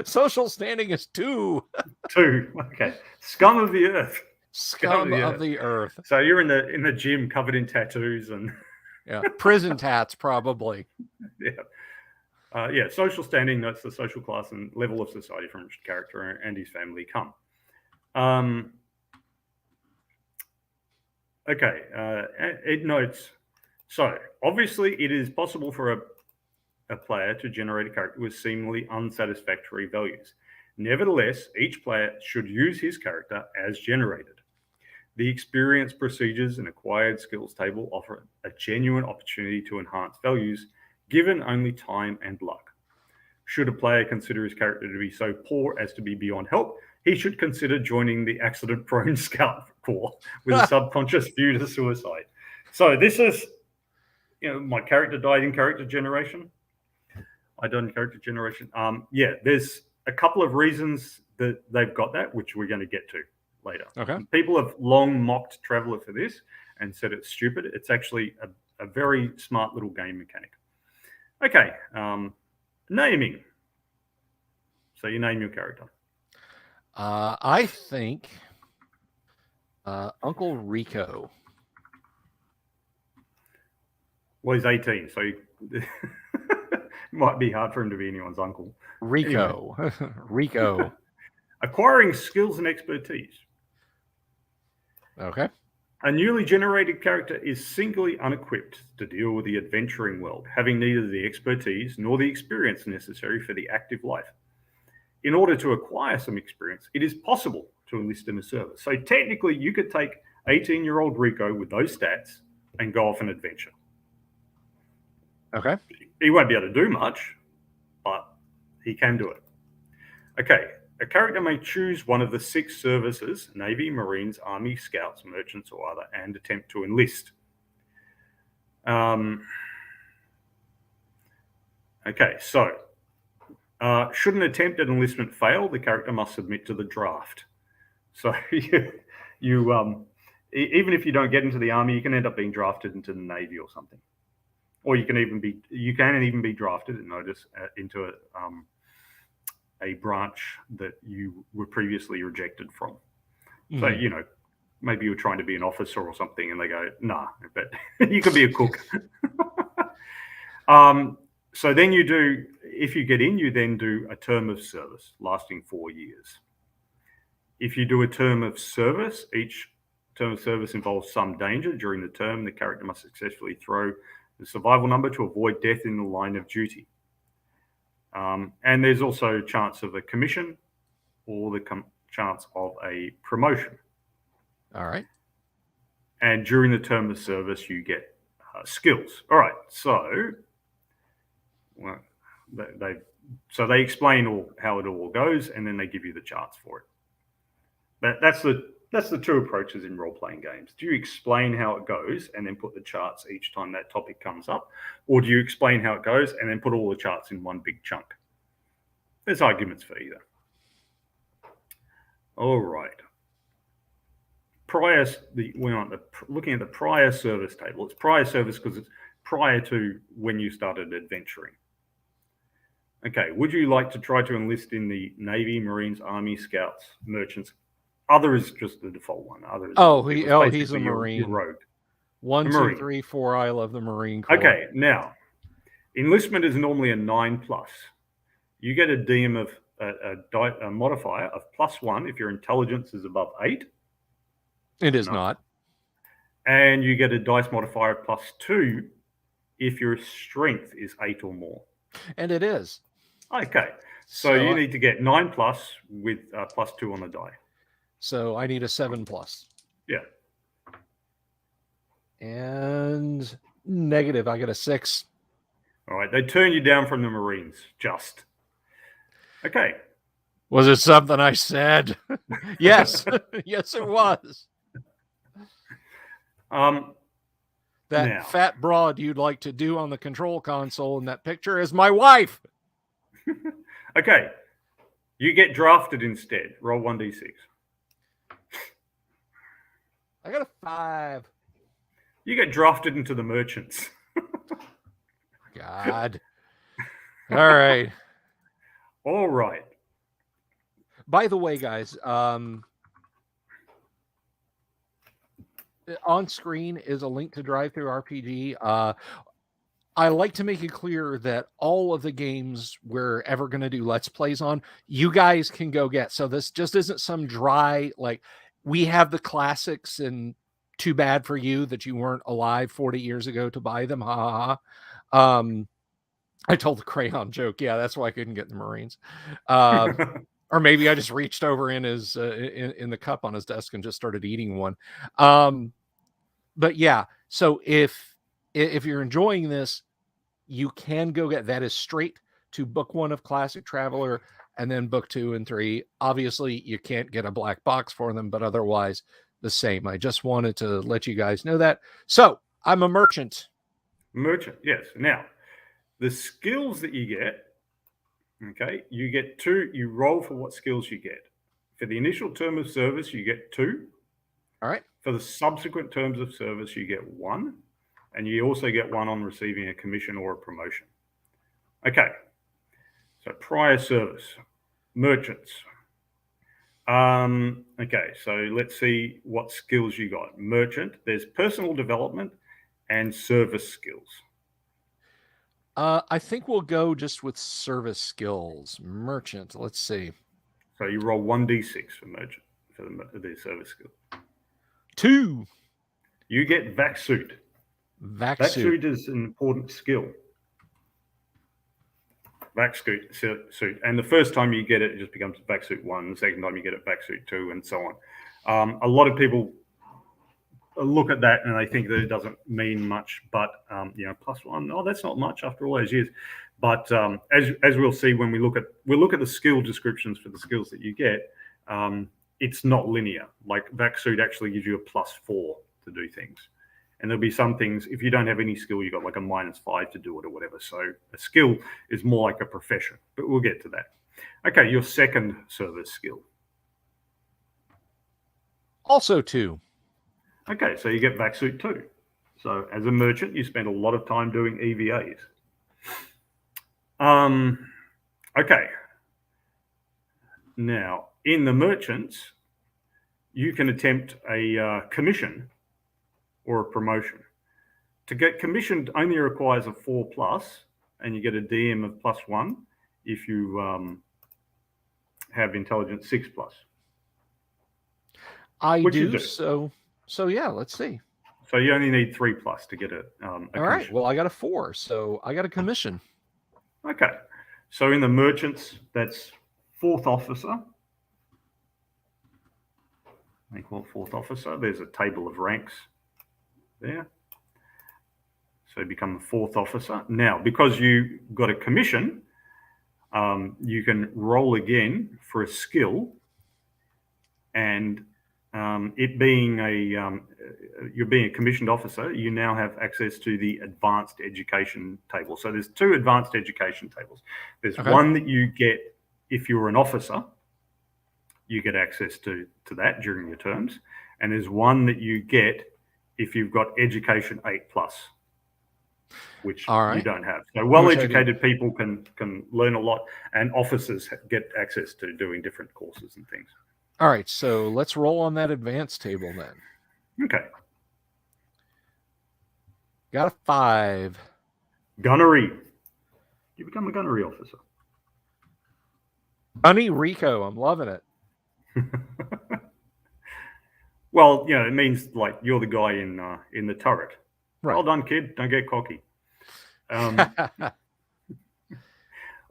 Social standing is 2. 2. Okay. Scum of the earth. Scum of the earth. So you're in the gym covered in tattoos and prison tats probably. Social standing, that's the social class and level of society from which the character and his family come. It notes, so obviously it is possible for a player to generate a character with seemingly unsatisfactory values. Nevertheless, each player should use his character as generated. The experience procedures and acquired skills table offer a genuine opportunity to enhance values, given only time and luck. Should a player consider his character to be so poor as to be beyond help, he should consider joining the accident-prone Scout Corps with a subconscious view to suicide. So this is, my character died in character generation. I died in character generation. There's a couple of reasons that they've got that, which we're going to get to later. Okay. People have long mocked Traveller for this and said it's stupid. It's actually a very smart little game mechanic. Okay, naming. So you name your character. I think Uncle Rico. Well, he's 18, so it might be hard for him to be anyone's uncle. Rico. Anyway. Rico. Acquiring skills and expertise. Okay. A newly generated character is singly unequipped to deal with the adventuring world, having neither the expertise nor the experience necessary for the active life. In order to acquire some experience, it is possible to enlist in a service. So technically, you could take 18-year-old Rico with those stats and go off an adventure. Okay. He won't be able to do much, but he can do it. Okay. A character may choose one of the 6 services, Navy, Marines, Army, Scouts, Merchants, or other, and attempt to enlist. Okay, so should an attempt at enlistment fail, the character must submit to the draft. So even if you don't get into the Army, you can end up being drafted into the Navy or something. Or you can even be drafted, notice, into a branch that you were previously rejected from. Mm-hmm. So, maybe you're trying to be an officer or something and they go, nah, but you could be a cook. So then if you get in, you then do a term of service lasting 4 years. If you do a term of service, each term of service involves some danger. During the term, the character must successfully throw the survival number to avoid death in the line of duty. And there's also a chance of a commission or the chance of a promotion. All right. And during the term of service, you get skills. All right. So, they explain how it all goes, and then they give you the charts for it. But that's the 2 approaches in role-playing games. Do you explain how it goes and then put the charts each time that topic comes up? Or do you explain how it goes and then put all the charts in one big chunk? There's arguments for either. All right. We're looking at the prior service table. It's prior service because it's prior to when you started adventuring. Okay, would you like to try to enlist in the Navy, Marines, Army, Scouts, Merchants? Other is just the default one. He's a Marine. Your rogue. 1, 2, 3, 4. I love the Marine Corps. Okay, now enlistment is normally a 9+. You get a DM of a modifier of +1 if your intelligence is above 8. It is not. And you get a dice modifier of +2 if your strength is 8 or more. And it is. Okay, so you need to get 9+ with +2 on the die. So I need a 7+. Yeah. And negative, I get a 6. All right, they turn you down from the Marines, just. Okay. Was it something I said? Yes. Yes, it was. That fat broad you'd like to do on the control console in that picture is my wife. Okay. You get drafted instead. Roll 1d6. I got a 5. You get drafted into the Merchants. God. All right. All right. By the way, guys, on screen is a link to Drive Through RPG. I like to make it clear that all of the games we're ever going to do Let's Plays on, you guys can go get. So this just isn't some dry, we have the classics, and too bad for you that you weren't alive 40 years ago to buy them. Ha ha ha. I told the crayon joke. Yeah, that's why I couldn't get the Marines. Or maybe I just reached over in his in the cup on his desk and just started eating one. But yeah, so if you're enjoying this, you can go get that. Is straight to book 1 of Classic Traveler and then book 2 and 3. Obviously, you can't get a black box for them, but otherwise the same. I just wanted to let you guys know that. So I'm a merchant. Merchant, yes. Now, the skills that you get, okay, you get 2. You roll for what skills you get. For the initial term of service, you get 2. All right. For the subsequent terms of service, you get 1. And you also get 1 on receiving a commission or a promotion. Okay. So prior service, merchants. Okay, so let's see what skills you got. Merchant, there's personal development and service skills. I think we'll go just with service skills. Merchant, let's see. So you roll 1d6 for merchant, for the service skill. 2. You get vac suit. Vac suit is an important skill. Vac suit. And the first time you get it, it just becomes vac suit 1. The second time you get it, vac suit 2, and so on. A lot of people look at that and they think that it doesn't mean much, but +1, oh, that's not much after all those years. But as we'll see when we look at the skill descriptions for the skills that you get, it's not linear. Like vac suit actually gives you a +4 to do things, and there'll be some things if you don't have any skill, you got like a -5 to do it or whatever. So a skill is more like a profession, but we'll get to that. Okay, your second service skill. Also 2. Okay, so you get vac suit 2. So as a merchant, you spend a lot of time doing EVAs. Okay. Now, in the merchants, you can attempt a commission or a promotion. To get commissioned only requires a 4+, and you get a DM of +1 if you have intelligence 6+. I do. So yeah, let's see. So you only need 3+ to get a all right. Well, I got a 4, so I got a commission. Okay. So in the merchants, that's 4th officer. They call it 4th officer. There's a table of ranks there. So you become a 4th officer. Now, because you got a commission, you can roll again for a skill, and it being you're being a commissioned officer, you now have access to the advanced education table. So there's 2 advanced education tables. There's one that you get if you're an officer, you get access to that during your terms, and there's one that you get if you've got education 8+, which you don't have. So well-educated people can learn a lot, and officers get access to doing different courses and things. All right, so let's roll on that advanced table then. Okay. Got a 5. Gunnery. You become a gunnery officer. Gunny Rico, I'm loving it. Well, it means like you're the guy in the turret. Right. Well done, kid. Don't get cocky.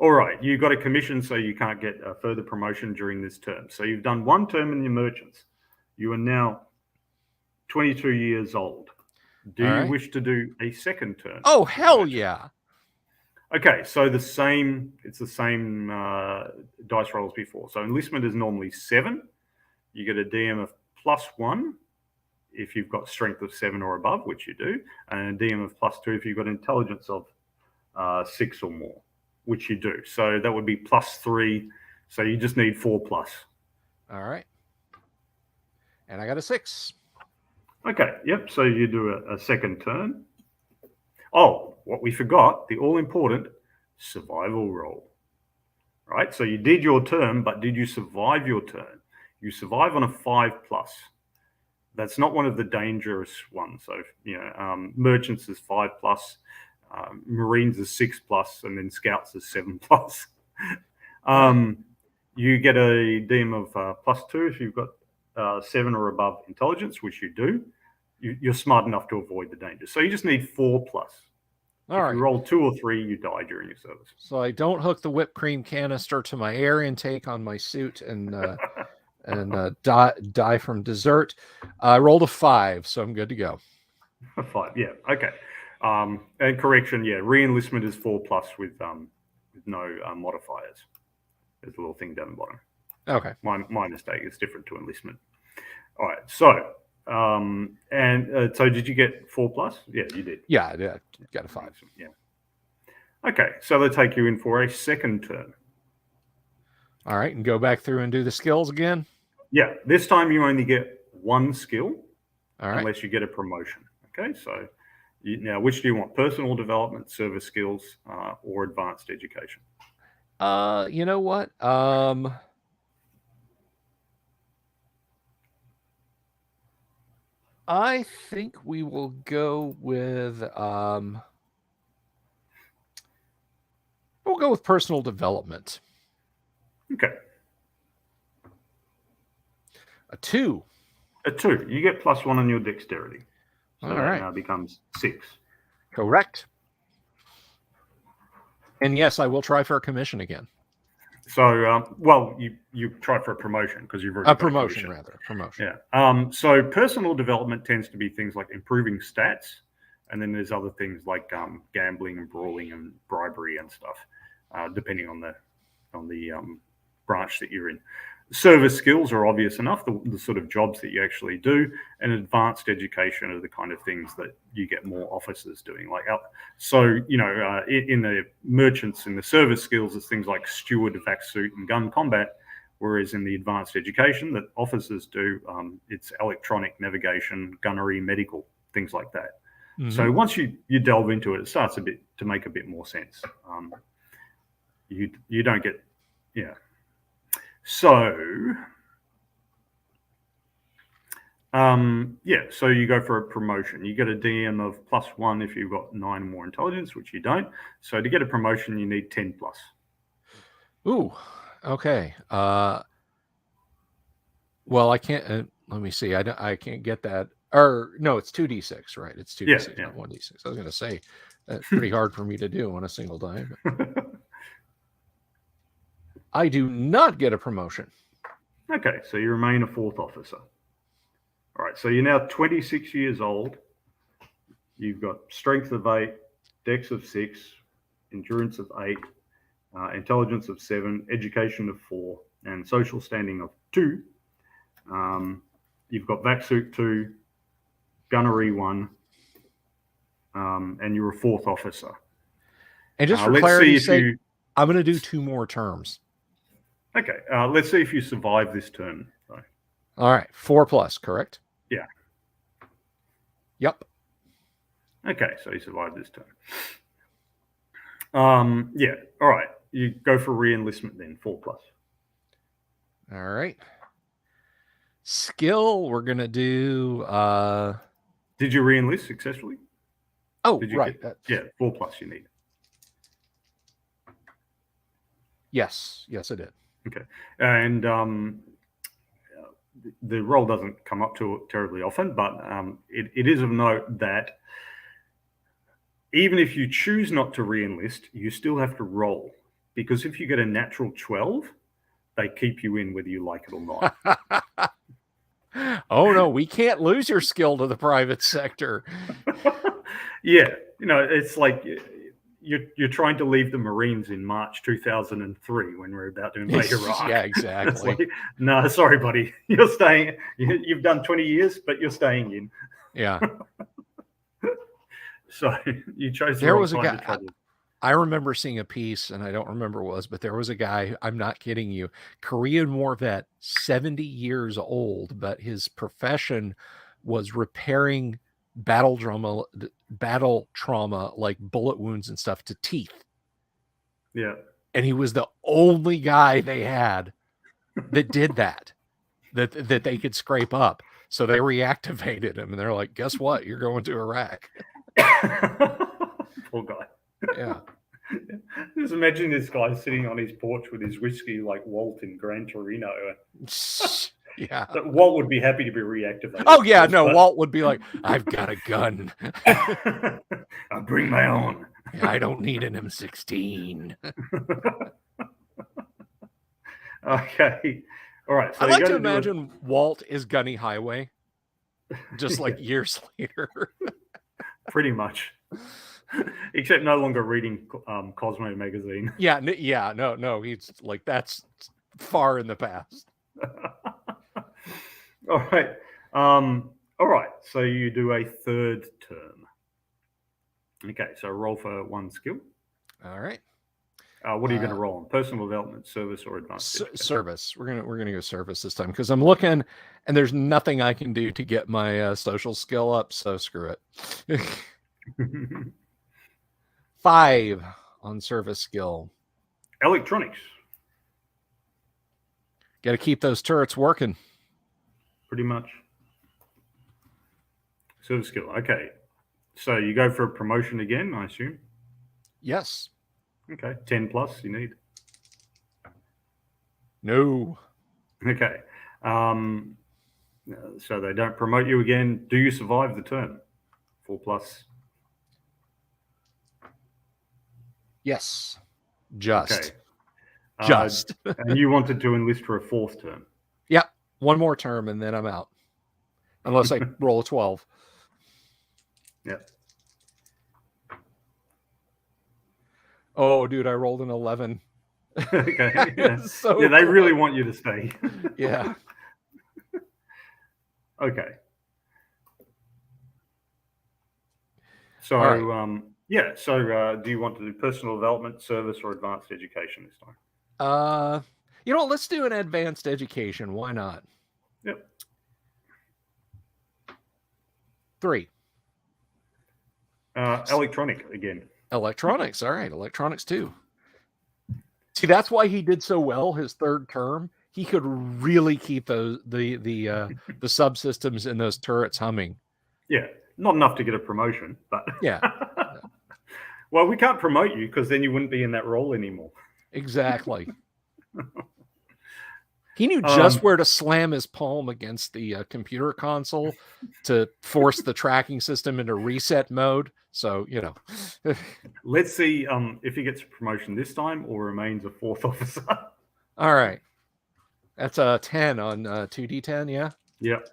All right, you got a commission, so you can't get a further promotion during this term. So you've done 1 term in your merchants. You are now 22 years old. Do you wish to do a second term? Oh, hell yeah. Okay, so it's the same dice rolls before. So enlistment is normally 7. You get a DM of +1 if you've got strength of 7 or above, which you do, and a DM of +2 if you've got intelligence of 6 or more, which you do. So that would be +3. So you just need 4+. All right. And I got a 6. Okay. Yep. So you do a second turn. Oh, what we forgot, the all-important survival roll. Right? So you did your turn, but did you survive your turn? You survive on a 5+. That's not one of the dangerous ones. So, merchants is 5+. Marines is 6+, and then scouts is 7+. You get a DM of +2 if you've got 7 or above intelligence, which you do. You're smart enough to avoid the danger. So you just need 4+. If you roll 2 or 3, you die during your service. So I don't hook the whipped cream canister to my air intake on my suit and die from dessert. I rolled a 5, so I'm good to go. A 5, yeah, okay. And correction, yeah, re-enlistment is 4+ with no modifiers. There's a little thing down the bottom. Okay. My mistake. It's different to enlistment. All right. So, so did you get 4+? Yeah, you did. Yeah, I did. Got a 5. Yeah. Okay. So they take you in for a second turn. All right, and go back through and do the skills again. Yeah. This time you only get 1 skill, all right, unless you get a promotion. Okay. So Now, which do you want? Personal development, service skills, or advanced education? You know what? I think we will go with we'll go with personal development. Okay. A 2. A 2. You get +1 on your dexterity. So All that right. now becomes 6. Correct. And yes, I will try for a commission again. So, well, you try for a promotion because you've already A got promotion, a rather. Promotion. Yeah. So personal development tends to be things like improving stats, and then there's other things like gambling and brawling and bribery and stuff, depending on the branch that you're in. Service skills are obvious enough, the sort of jobs that you actually do, and advanced education are the kind of things that you get more officers doing. Like, so you know, in the merchants and the service skills, it's things like steward, vac suit, and gun combat. Whereas in the advanced education that officers do, it's electronic, navigation, gunnery, medical, things like that. Mm-hmm. So once you delve into it, it starts to make a bit more sense. You don't get, yeah. So, so you go for a promotion. You get a DM of +1 if you've got 9 or more intelligence, which you don't. So to get a promotion, you need 10+. Ooh, okay. Well, I can't. Let me see. I can't get that. Or no, it's 2d6, right? It's 2d6, not 1d6. I was going to say that's pretty hard for me to do on a single die. I do not get a promotion. Okay, so you remain a 4th officer. All right, so you're now 26 years old. You've got strength of 8, dex of 6, endurance of 8, intelligence of 7, education of 4, and social standing of 2. You've got vac suit 2, gunnery 1, and you're a 4th officer. And just for clarity's sake, I'm going to do 2 more terms. Okay, let's see if you survive this term. Though. All right, 4+, correct? Yeah. Yep. Okay, so you survived this term. Yeah, all right. You go for re-enlistment then, 4+. All right. Skill, we're going to do... Did you re-enlist successfully? Oh, right. Yeah, 4+ you need. Yes, I did. Okay, and the roll doesn't come up to it terribly often, but it is of note that even if you choose not to re-enlist, you still have to roll, because if you get a natural 12, they keep you in whether you like it or not. Oh no, we can't lose your skill to the private sector. Yeah, you know, it's like you're trying to leave the Marines in March 2003 when we're about to invade Iraq. Yeah, exactly. Like, no, sorry, buddy. You're staying. You've done 20 years, but you're staying in. Yeah. So you chose there was a guy. I remember seeing a piece, and I don't remember what it was, but there was a guy, I'm not kidding you, Korean War vet, 70 years old, but his profession was repairing battle trauma like bullet wounds and stuff to teeth. Yeah. And he was the only guy they had that did that they could scrape up. So they reactivated him, and they're like, guess what? You're going to Iraq. Poor guy. Yeah. Just imagine this guy sitting on his porch with his whiskey like Walt in Gran Torino. Yeah. Walt would be happy to be reactivated. Oh, yeah. No, Walt would be like, I've got a gun. I'll bring my own. I don't need an M16. Okay. All right. So I like to imagine Walt is Gunny Highway, just like years later. Pretty much. Except no longer reading Cosmo magazine. Yeah. No. He's like, that's far in the past. All right. All right. So you do a 3rd term. Okay. So roll for 1 skill. All right. What are you going to roll on? Personal development, service, or advanced service? We're gonna go service this time because I'm looking, and there's nothing I can do to get my social skill up. So screw it. 5 on service skill. Electronics. Got to keep those turrets working. Pretty much. Service skill. Okay. So you go for a promotion again, I assume? Yes. Okay. 10 plus you need. No. Okay. So they don't promote you again. Do you survive the turn? 4 plus. Yes. Just. Okay. Just. And you wanted to enlist for a 4th term. Yeah. One more term and then I'm out. Unless I roll a 12. Yeah. Oh, dude, I rolled an 11. Okay. Yeah. So yeah, they close. really want you to stay. Yeah. Okay. So, right. Yeah. So, do you want to do personal development, service, or advanced education this time? You know, let's do an advanced education. Why not? Yep. 3. Electronic again. Electronics. All right. Electronics too. See, that's why he did so well his 3rd term. He could really keep those the subsystems in those turrets humming. Yeah. Not enough to get a promotion, but yeah. Well, we can't promote you because then you wouldn't be in that role anymore. Exactly. He knew just where to slam his palm against the computer console to force the tracking system into reset mode. So, you know. Let's see if he gets a promotion this time or remains a 4th officer. All right. That's a 10 on 2d10, yeah? Yep.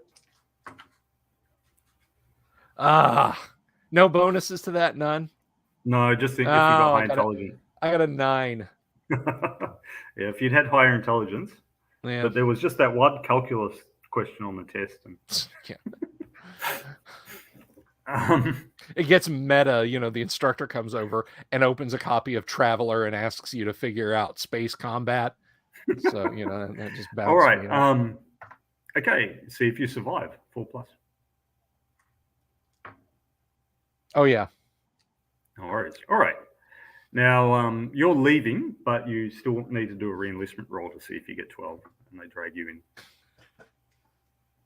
No bonuses to that, none? No, just think if you got high intelligence. I got a 9. Yeah, if you'd had higher intelligence. Yeah. But there was just that one calculus question on the test. And... it gets meta. You know, the instructor comes over and opens a copy of Traveler and asks you to figure out space combat. So, you know, that just bounces. All right. Okay, see if you survive. 4 plus. Oh, yeah. No worries. All right. Now, you're leaving, but you still need to do a re-enlistment roll to see if you get 12, and they drag you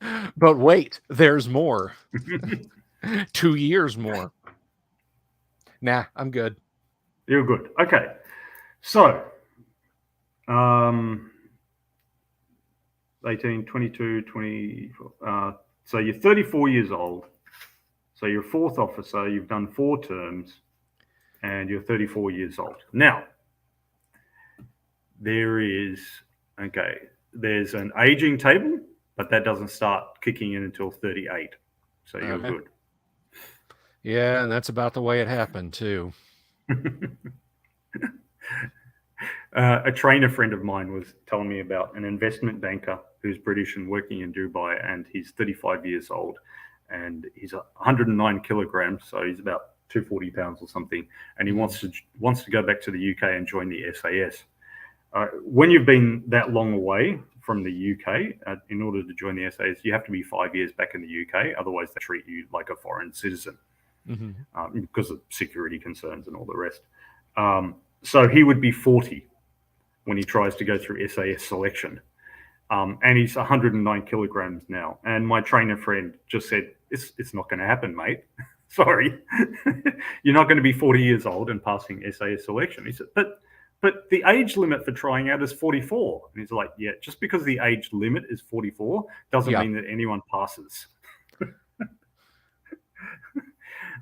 in. But wait, there's more. 2 years more. Nah, I'm good. You're good. Okay. So, 18, 22, 24. So you're 34 years old. So you're a 4th officer. You've done 4 terms. And you're 34 years old. Now, there's an aging table, but that doesn't start kicking in until 38. So you're good. Yeah, and that's about the way it happened, too. A trainer friend of mine was telling me about an investment banker who's British and working in Dubai, and he's 35 years old, and he's 109 kilograms, so he's about 240 pounds or something, and he wants to go back to the UK and join the SAS. When you've been that long away from the UK, in order to join the SAS, you have to be 5 years back in the UK. Otherwise, they treat you like a foreign citizen because of security concerns and all the rest. So he would be 40 when he tries to go through SAS selection. And he's 109 kilograms now. And my trainer friend just said, it's not going to happen, mate. Sorry, you're not going to be 40 years old and passing SAS selection. He said, but the age limit for trying out is 44. And he's like, yeah, just because the age limit is 44 doesn't mean that anyone passes.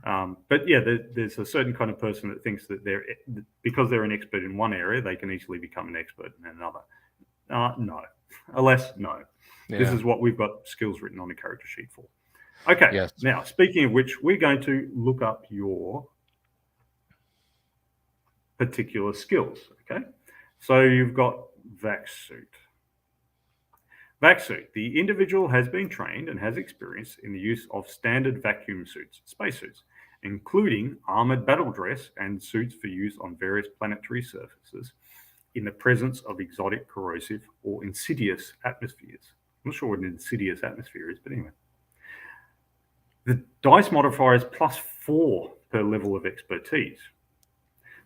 But yeah, there's a certain kind of person that thinks that because they're an expert in one area, they can easily become an expert in another. No, alas, no. Yeah. This is what we've got skills written on a character sheet for. Okay, yes. Now, speaking of which, we're going to look up your particular skills, okay? So you've got vac suit. Vac suit. The individual has been trained and has experience in the use of standard vacuum suits, spacesuits, including armored battle dress and suits for use on various planetary surfaces in the presence of exotic, corrosive, or insidious atmospheres. I'm not sure what an insidious atmosphere is, but anyway. The dice modifier is +4 per level of expertise.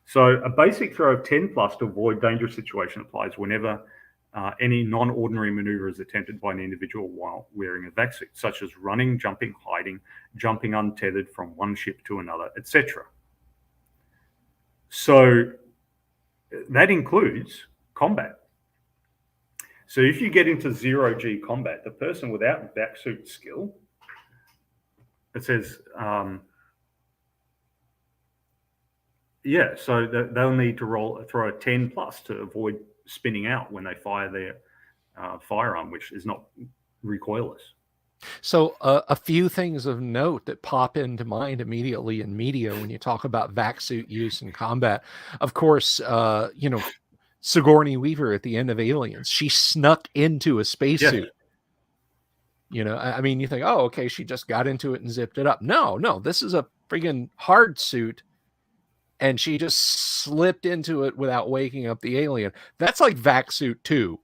So a basic throw of 10 plus to avoid dangerous situation applies whenever any non-ordinary maneuver is attempted by an individual while wearing a vac suit, such as running, jumping, hiding, jumping untethered from one ship to another, etc. So that includes combat. So if you get into 0G combat, the person without vac suit skill, it says, so they'll need to throw a 10 plus to avoid spinning out when they fire their firearm, which is not recoilless. So a few things of note that pop into mind immediately in media when you talk about vac suit use in combat. Of course, Sigourney Weaver at the end of Aliens, she snuck into a spacesuit. Yes. I mean, you think, oh, okay, she just got into it and zipped it up. No, this is a friggin' hard suit, and she just slipped into it without waking up the alien. That's like vac suit 2.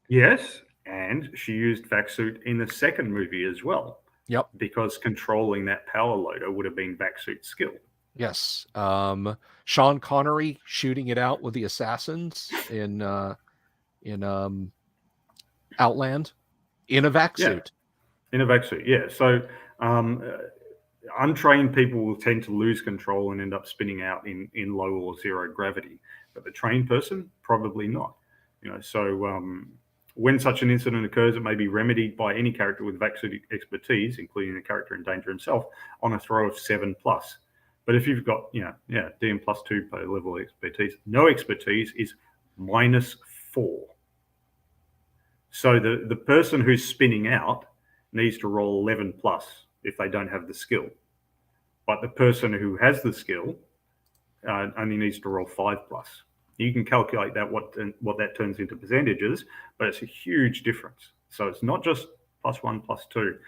Yes, and she used vac suit in the second movie as well. Yep. Because controlling that power loader would have been vac suit skill. Yes. Sean Connery shooting it out with the assassins in Outland in a vac suit. In a vac suit, yeah. So untrained people will tend to lose control and end up spinning out in low or zero gravity, but the trained person probably not. So when such an incident occurs, it may be remedied by any character with vac suit expertise, including the character in danger himself, on a throw of 7+. But if you've got, DM +2 per level of expertise, no expertise is -4. So the person who's spinning out needs to roll 11+ if they don't have the skill. But the person who has the skill only needs to roll 5+. You can calculate that what that turns into percentages, but it's a huge difference. So it's not just +1, +2.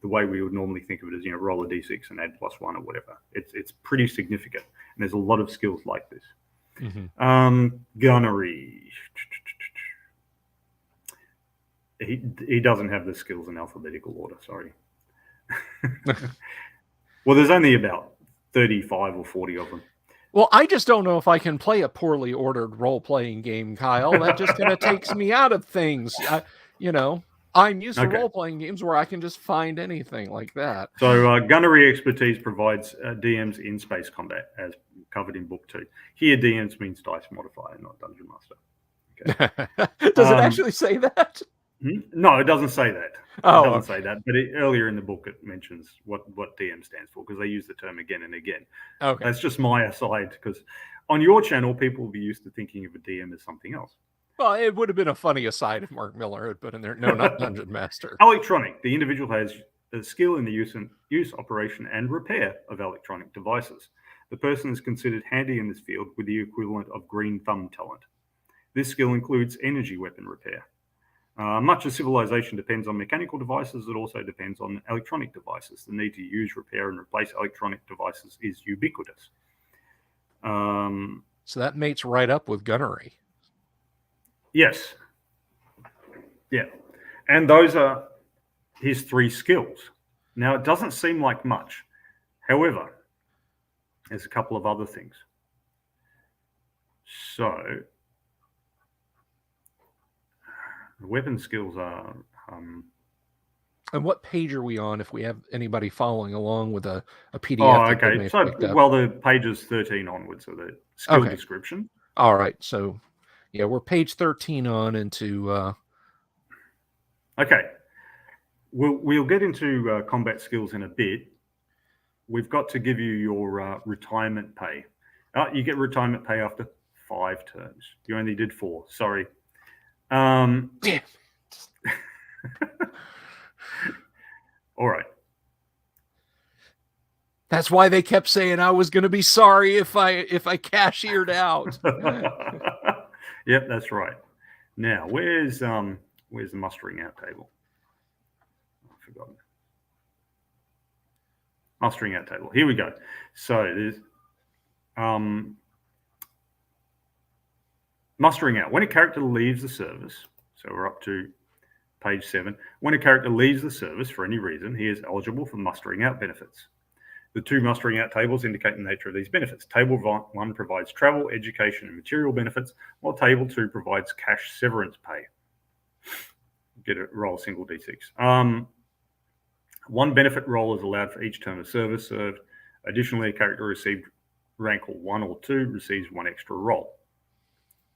The way we would normally think of it is, roll a d6 and add +1 or whatever. It's pretty significant, and there's a lot of skills like this. Mm-hmm. Gunnery. He doesn't have the skills in alphabetical order. Sorry. Well, there's only about 35 or 40 of them. Well, I just don't know if I can play a poorly ordered role-playing game, Kyle. That just kind of takes me out of things. I'm used to role-playing games where I can just find anything like that. So gunnery expertise provides DMs in space combat, as covered in Book 2. Here, DMs means dice modifier, not Dungeon Master. Okay. Does it actually say that? No, it doesn't say that. Oh, it doesn't say that. But earlier in the book, it mentions what DM stands for, because they use the term again and again. Okay. That's just my aside, because on your channel, people will be used to thinking of a DM as something else. Well, it would have been a funny aside if Mark Miller had put in there, no, not Dungeon Master. Electronic. The individual has a skill in the use, operation, and repair of electronic devices. The person is considered handy in this field with the equivalent of green thumb talent. This skill includes energy weapon repair. Much of civilization depends on mechanical devices. It also depends on electronic devices. The need to use, repair, and replace electronic devices is ubiquitous. So that mates right up with gunnery. Yes. Yeah. And those are his 3 skills. Now, it doesn't seem like much. However, there's a couple of other things. So the weapon skills are... and what page are we on if we have anybody following along with a PDF? Oh, okay. So, well, the pages 13 onwards are the skill description. All right. So, yeah, we're page 13 on into... Okay. We'll get into combat skills in a bit. We've got to give you your retirement pay. You get retirement pay after 5 turns. You only did 4. Sorry. Yeah. All right. That's why they kept saying I was going to be sorry if I cashiered out. Yep, that's right. Now, where's the mustering out table? I've forgotten. Mustering out table. Here we go. So there's mustering out. When a character leaves the service, so we're up to page 7. When a character leaves the service for any reason, he is eligible for mustering out benefits. The two mustering out tables indicate the nature of these benefits. Table 1 provides travel, education, and material benefits, while Table 2 provides cash severance pay. Get a roll single d6. One benefit roll is allowed for each term of service served. Additionally, a character received rank 1 or 2 receives 1 extra roll.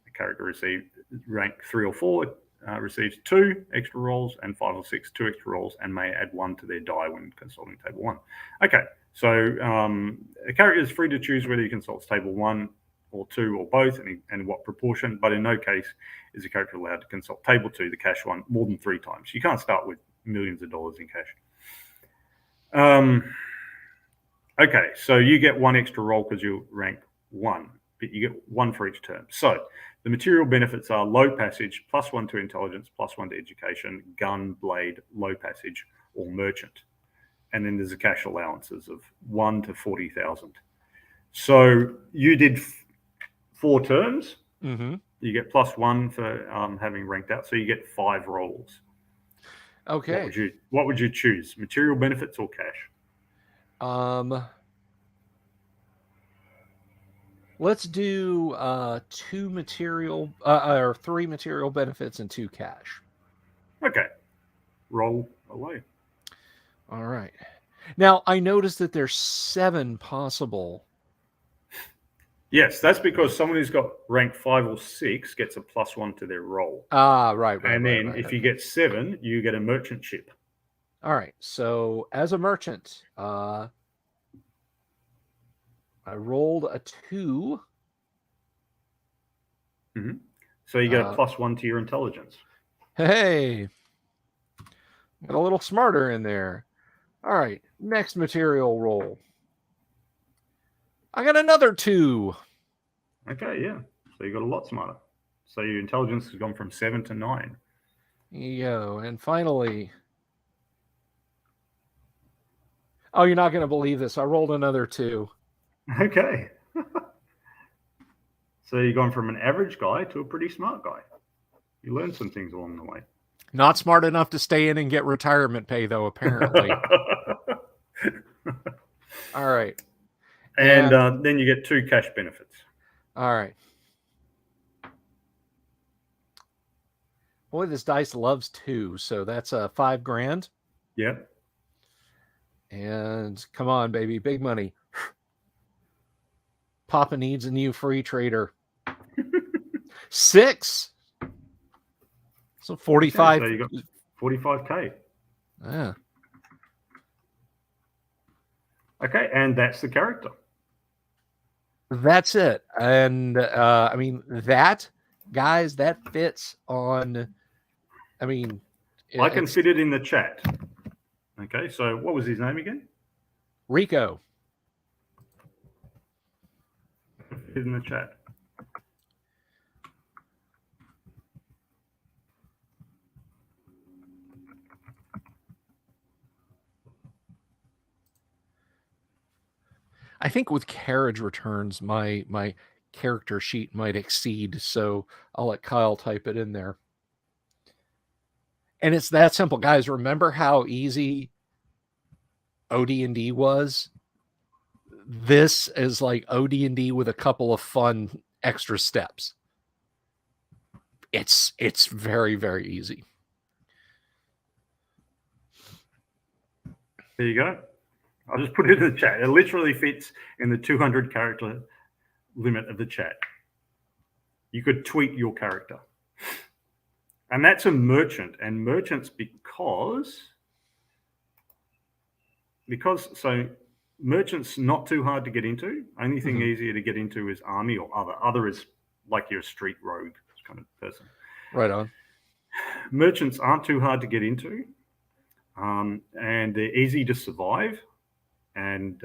A character received rank 3 or 4 receives 2 extra rolls, and 5 or 6, 2 extra rolls, and may add 1 to their die when consulting Table 1. Okay, so a character is free to choose whether he consults Table 1 or 2 or both, and what proportion, but in no case is a character allowed to consult Table 2, the cash one, more than 3 times. You can't start with millions of dollars in cash. Okay, so you get 1 extra roll because you rank 1, but you get 1 for each term. So the material benefits are low passage, +1 to intelligence, +1 to education, gun, blade, low passage, or merchant. And then there's the cash allowances of 1 to 40,000. So you did 4 terms. Mm-hmm. You get +1 for having ranked out, so you get 5 rolls. Okay. What would you choose? Material benefits or cash? Let's do 2 material or 3 material benefits and 2 cash. Okay. Roll away. All right. Now I noticed that there's 7 possible. Yes, that's because someone who's got rank 5 or 6 gets a +1 to their roll. Right. And then if you get 7, you get a merchant ship. All right. So as a merchant, I rolled a 2. Mm-hmm. So you get a +1 to your intelligence. Hey, got a little smarter in there. All right. Next material roll. I got another 2. Okay, yeah. So you got a lot smarter. So your intelligence has gone from 7 to 9. Yo, and finally, oh, you're not going to believe this. I rolled another 2. Okay. So you've gone from an average guy to a pretty smart guy. You learned some things along the way. Not smart enough to stay in and get retirement pay, though, apparently. All right. And then you get 2 cash benefits. All right. Boy, this dice loves 2, so that's $5 grand. Yep. And come on, baby, big money. Papa needs a new free trader. 6. So 45. Okay, so you got 45K. Yeah. Okay, and that's the character. That's it. And I mean, that, guys, that fits on. I mean, I can fit it in the chat. Okay, so what was his name again? Rico. Fit in the chat. I think with carriage returns, my character sheet might exceed, so I'll let Kyle type it in there. And it's that simple, guys. Remember how easy OD&D was? This is like OD&D with a couple of fun extra steps. It's very, very easy. There you go. I'll just put it in the chat. It literally fits in the 200 character limit of the chat. You could tweet your character. And that's a merchant. And merchants because so merchants not too hard to get into. Only thing easier to get into is army or other. Other is like you're a street rogue kind of person. Right on. Merchants aren't too hard to get into. And they're easy to survive. And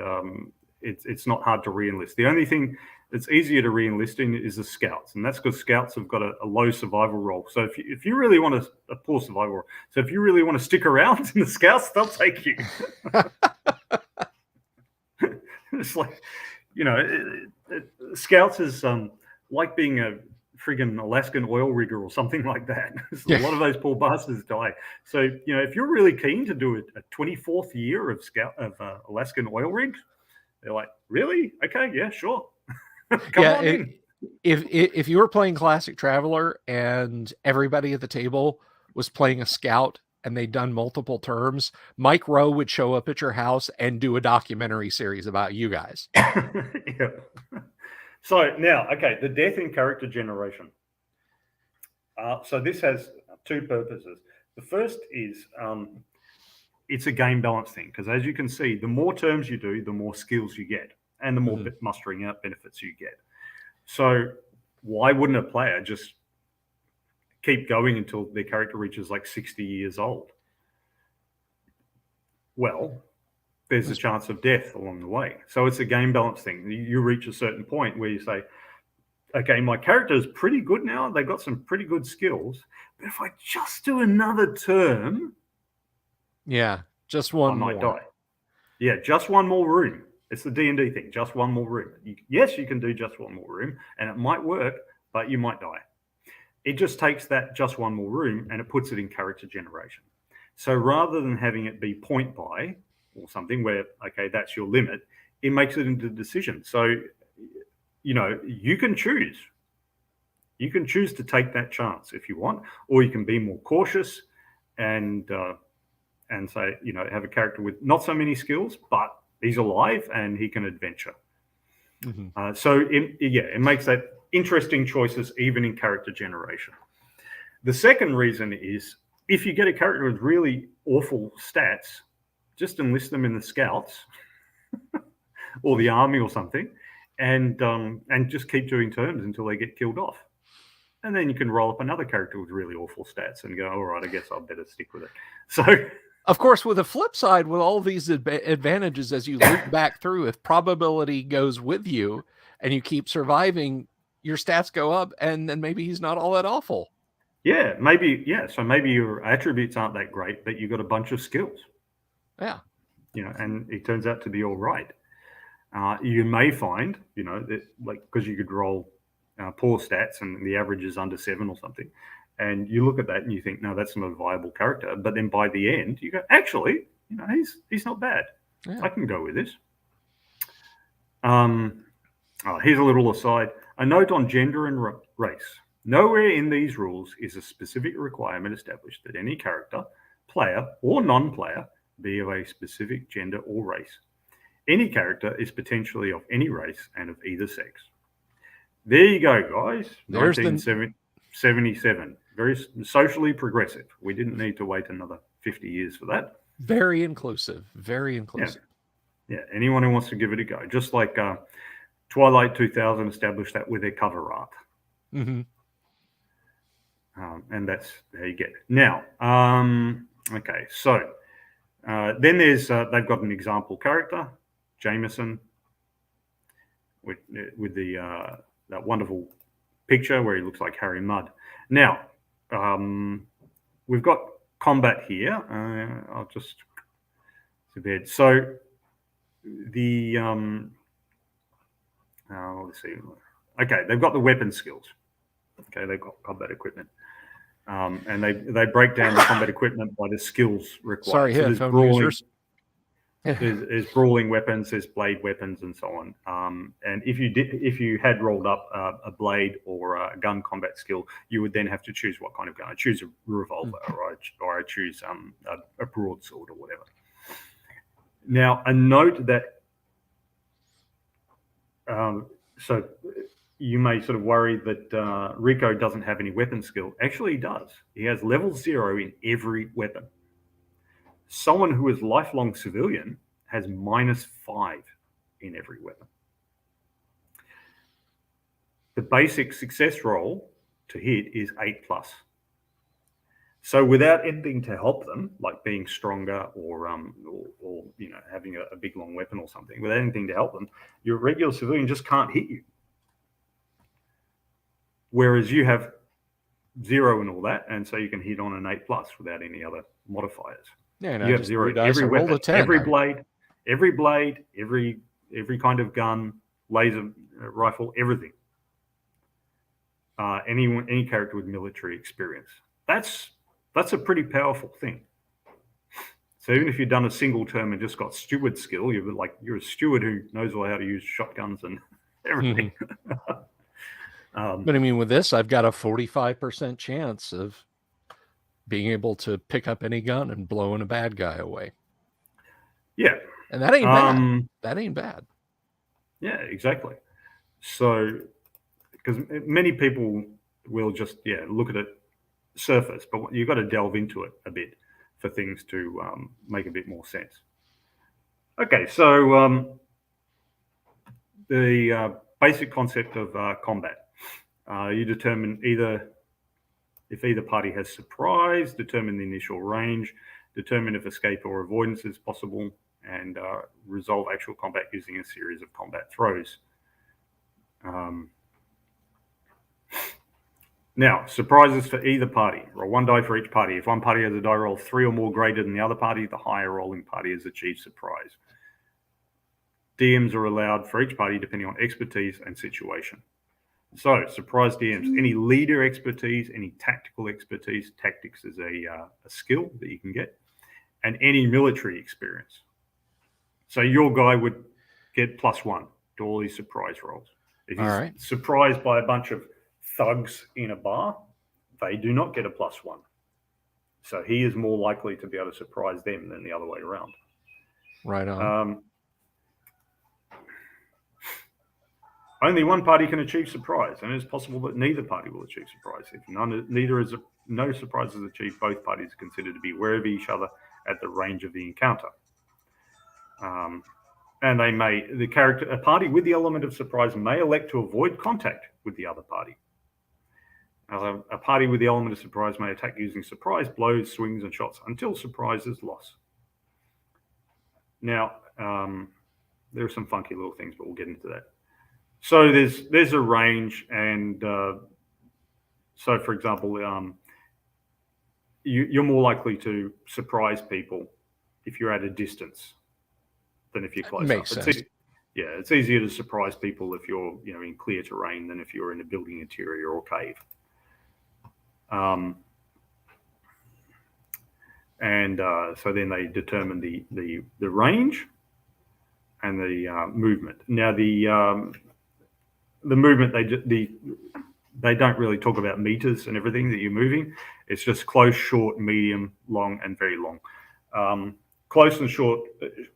it's not hard to re-enlist. The only thing that's easier to re-enlist in is the scouts, and that's because scouts have got a low survival roll. So if you really want a poor survival roll, so if you really want to stick around in the scouts, they'll take you. It's like, scouts is like being a friggin' Alaskan oil rigger or something like that. A lot of those poor bastards die. So if you're really keen to do a 24th year of Alaskan oil rig, They're like, really? Okay, yeah, sure. Come on in. If you were playing Classic Traveler and everybody at the table was playing a scout and they'd done multiple terms, Mike Rowe would show up at your house and do a documentary series about you guys. Yeah. So now, okay, the death in character generation. So this has two purposes. The first is it's a game balance thing, because as you can see, the more terms you do, the more skills you get, and the more mustering out benefits you get. So why wouldn't a player just keep going until their character reaches like 60 years old? Well, there's a chance of death along the way. So it's a game balance thing. You reach a certain point where you say, okay, my character is pretty good now. They've got some pretty good skills. But if I just do another term, just one I might die. Yeah, just one more room. It's the D&D thing, just one more room. Yes, you can do just one more room, and it might work, but you might die. It just takes that just one more room and it puts it in character generation. So rather than having it be point buy or something where, okay, that's your limit, it makes it into a decision. So, you can choose. You can choose to take that chance if you want, or you can be more cautious and say, have a character with not so many skills, but he's alive and he can adventure. So it makes that interesting choices even in character generation. The second reason is if you get a character with really awful stats, just enlist them in the scouts or the army or something, and just keep doing terms until they get killed off. And then you can roll up another character with really awful stats and go, all right, I guess I'll better stick with it. So, of course, with the flip side, with all these advantages, as you loop back through, if probability goes with you and you keep surviving, your stats go up, and then maybe he's not all that awful. Yeah, maybe. Yeah, so maybe your attributes aren't that great, but you've got a bunch of skills. Yeah, and it turns out to be all right. You may find, that because you could roll poor stats and the average is under 7 or something, and you look at that and you think, no, that's not a viable character. But then by the end, you go, actually, he's not bad. Yeah. I can go with this. Here's a little aside. A note on gender and race. Nowhere in these rules is a specific requirement established that any character, player or non-player, be of a specific gender or race. Any character is potentially of any race and of either sex. There you go, guys. There's 1977. Very socially progressive. We didn't need to wait another 50 years for that. Very inclusive. Very inclusive. Yeah. Anyone who wants to give it a go. Just like Twilight 2000 established that with their cover art. And that's how you get it. Now, okay, so then there's they've got an example character, Jameson, with the that wonderful picture where he looks like Harry Mudd. Now, we've got combat here. I'll just bed. So the let's see. Okay, they've got the weapon skills. Okay, they've got combat equipment. And they break down the combat equipment by the skills required. Sorry, headphone users. There's brawling weapons, there's blade weapons, and so on. And if you had rolled up a blade or a gun combat skill, you would then have to choose what kind of gun. I choose a revolver, or I choose a broadsword or whatever. Now, a note that so you may sort of worry that Rico doesn't have any weapon skill. Actually, he does. He has level 0 in every weapon. Someone who is lifelong civilian has -5 in every weapon. The basic success roll to hit is 8+. So without anything to help them, like being stronger or having a big long weapon or something, without anything to help them, your regular civilian just can't hit you. Whereas you have 0 and all that, and so you can hit on an 8+ without any other modifiers. Yeah, no, you have 0 every weapon, 10, every blade, every kind of gun, laser rifle, everything. Any character with military experience. That's a pretty powerful thing. So even if you've done a single term and just got steward skill, you're a steward who knows how to use shotguns and everything. But I mean, with this, I've got a 45% chance of being able to pick up any gun and blowing a bad guy away. Yeah. And that ain't bad. That ain't bad. Yeah, exactly. So, because many people will just, look at it surface, but you've got to delve into it a bit for things to make a bit more sense. Okay, so the basic concept of combat. You determine if either party has surprise, determine the initial range, determine if escape or avoidance is possible, and resolve actual combat using a series of combat throws. Now, surprises for either party. Roll 1 die for each party. If one party has a die roll of 3 or more greater than the other party, the higher rolling party has achieved surprise. DMs are allowed for each party depending on expertise and situation. So, surprise DMs, any leader expertise, any tactical expertise. Tactics is a skill that you can get, and any military experience. So your guy would get +1 to all these surprise rolls. If he's surprised by a bunch of thugs in a bar, they do not get a +1. So he is more likely to be able to surprise them than the other way around. Right on. Only one party can achieve surprise, and it's possible that neither party will achieve surprise. If no surprise is achieved, both parties are considered to be aware of each other at the range of the encounter. And a party with the element of surprise may elect to avoid contact with the other party. A party with the element of surprise may attack using surprise blows, swings, and shots until surprise is lost. Now, there are some funky little things, but we'll get into that. So there's a range, and so for example, you're more likely to surprise people if you're at a distance than if you're close Makes up. sense. It's easier to surprise people if you're in clear terrain than if you're in a building interior or cave. So then they determine the range and the movement. Now the movement they don't really talk about meters and everything that you're moving. It's just close, short, medium, long, and very long. Close and short.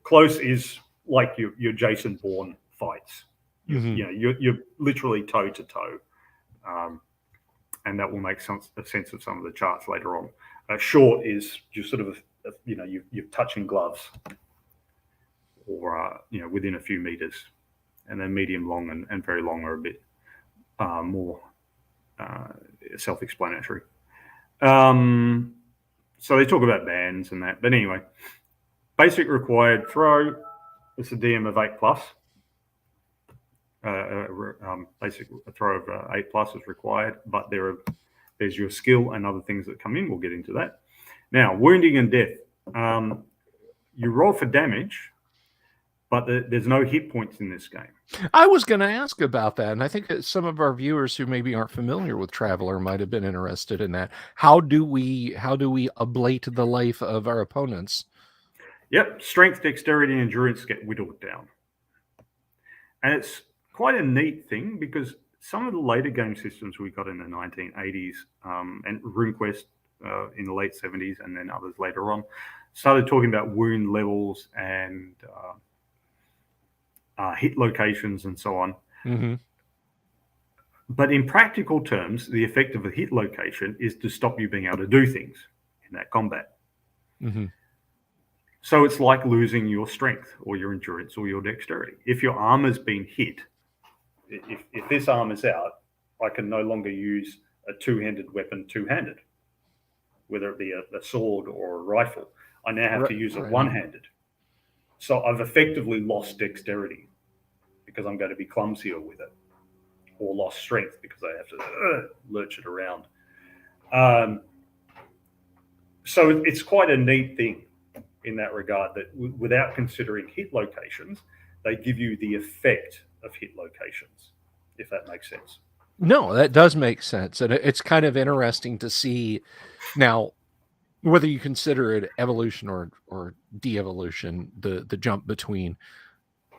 Close is like your Jason Bourne fights. You're literally toe to toe, and that will make a sense of some of the charts later on. Short is just sort of you're touching gloves, or within a few meters, and then medium, long, and very long are a bit more self-explanatory. So they talk about bands and that, but anyway, basic required throw. It's a DM of 8+. Basic throw of 8+ is required, but there's your skill and other things that come in. We'll get into that. Now, wounding and death. You roll for damage, but there's no hit points in this game. I was going to ask about that, and I think that some of our viewers who maybe aren't familiar with Traveler might have been interested in that. How do we ablate the life of our opponents? Yep, strength, dexterity, and endurance get whittled down. And it's quite a neat thing because some of the later game systems we got in the 1980s and RuneQuest in the late 70s and then others later on started talking about wound levels and hit locations and so on. Mm-hmm. But in practical terms, the effect of a hit location is to stop you being able to do things in that combat. Mm-hmm. So it's like losing your strength or your endurance or your dexterity. If your armor's been hit, if this arm is out, I can no longer use a two-handed weapon two-handed, whether it be a sword or a rifle. I now have to use it one-handed. So I've effectively lost dexterity because I'm going to be clumsier with it, or lost strength because I have to lurch it around. So it's quite a neat thing in that regard that without considering hit locations, they give you the effect of hit locations, if that makes sense. No, that does make sense. And it's kind of interesting to see now. whether you consider it evolution or de-evolution, the jump between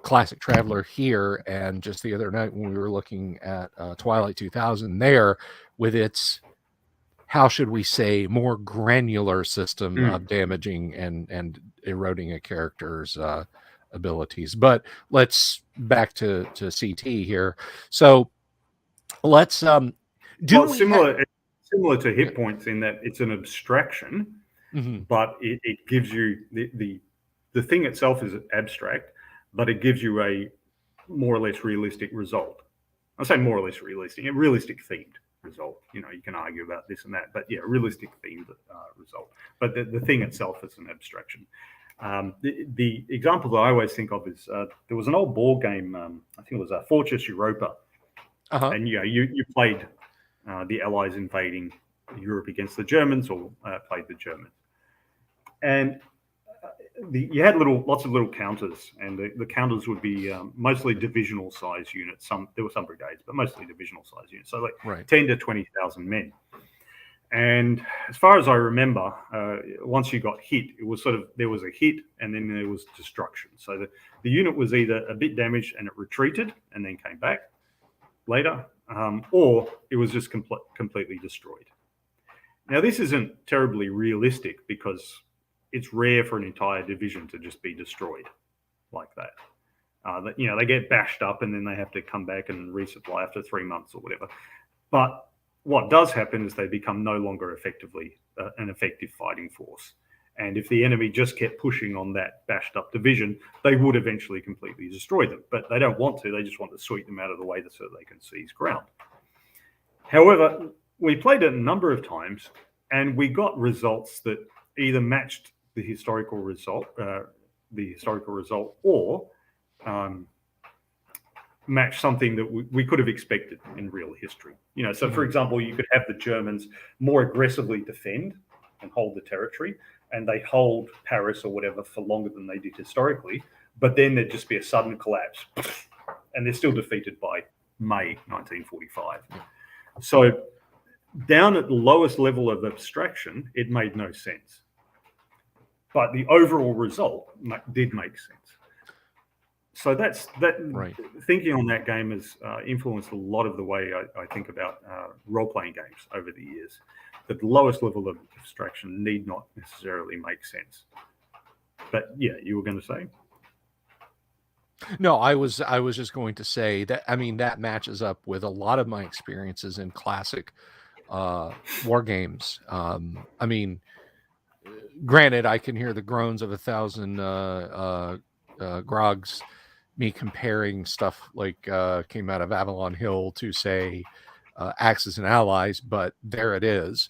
Classic Traveler here and just the other night when we were looking at Twilight 2000 there with its, how should we say, more granular system of damaging and eroding a character's abilities. But let's back to CT here. So let's similar to hit points in that it's an abstraction, but it gives you the thing itself is abstract, but it gives you a more or less realistic result. I say more or less realistic, a realistic themed result. You know, you can argue about this and that, but yeah, realistic themed result. But the thing itself is an abstraction. The example that I always think of is there was an old board game, I think it was Fortress Europa, and you played the Allies invading Europe against the Germans, or played the Germans, and you had lots of little counters, and the counters would be mostly divisional size units. There were some brigades, but mostly divisional size units. So like 10 to 20,000 men. And as far as I remember, once you got hit, it was there was a hit and then there was destruction. So the unit was either a bit damaged and it retreated and then came back later, or it was just completely destroyed. Now, this isn't terribly realistic because it's rare for an entire division to just be destroyed like that. They get bashed up and then they have to come back and resupply after 3 months or whatever. But what does happen is they become no longer effectively an effective fighting force. And if the enemy just kept pushing on that bashed up division, they would eventually completely destroy them. But they don't want to. They just want to sweep them out of the way so they can seize ground. However, we played it a number of times and we got results that either matched the historical result, or match something that we could have expected in real history. So for example, you could have the Germans more aggressively defend and hold the territory, and they hold Paris or whatever for longer than they did historically, but then there'd just be a sudden collapse, and they're still defeated by May 1945. So down at the lowest level of abstraction, it made no sense. But the overall result did make sense. So that. Right. Thinking on that game has influenced a lot of the way I think about role-playing games over the years. That the lowest level of abstraction need not necessarily make sense. But yeah, you were going to say? No, I was just going to say that, I mean, that matches up with a lot of my experiences in classic war games. I mean, granted, I can hear the groans of 1,000 grogs, me comparing stuff like came out of Avalon Hill to, say, Axis and Allies, but there it is.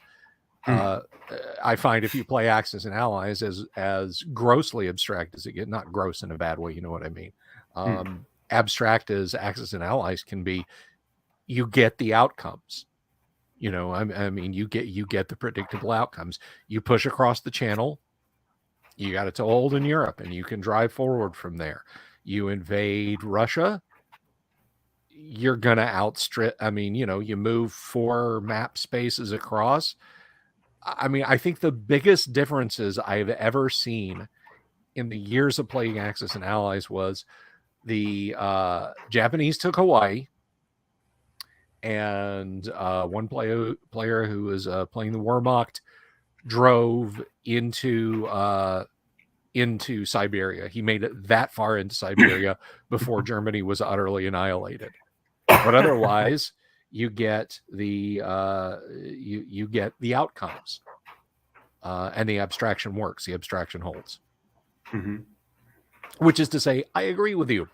I find if you play Axis and Allies, as grossly abstract as it gets, not gross in a bad way, you know what I mean? Abstract as Axis and Allies can be, you get the outcomes. I mean, you get the predictable outcomes. You push across the channel, you got a toehold in Europe, and you can drive forward from there. You invade Russia, you're gonna outstrip. I mean, you move 4 map spaces across. I mean, I think the biggest differences I've ever seen in the years of playing Axis and Allies was the Japanese took Hawaii. And one player who was playing the Wehrmacht drove into Siberia. He made it that far into Siberia before Germany was utterly annihilated. But otherwise, you get the you get the outcomes, and the abstraction works. The abstraction holds. Which is to say, I agree with you.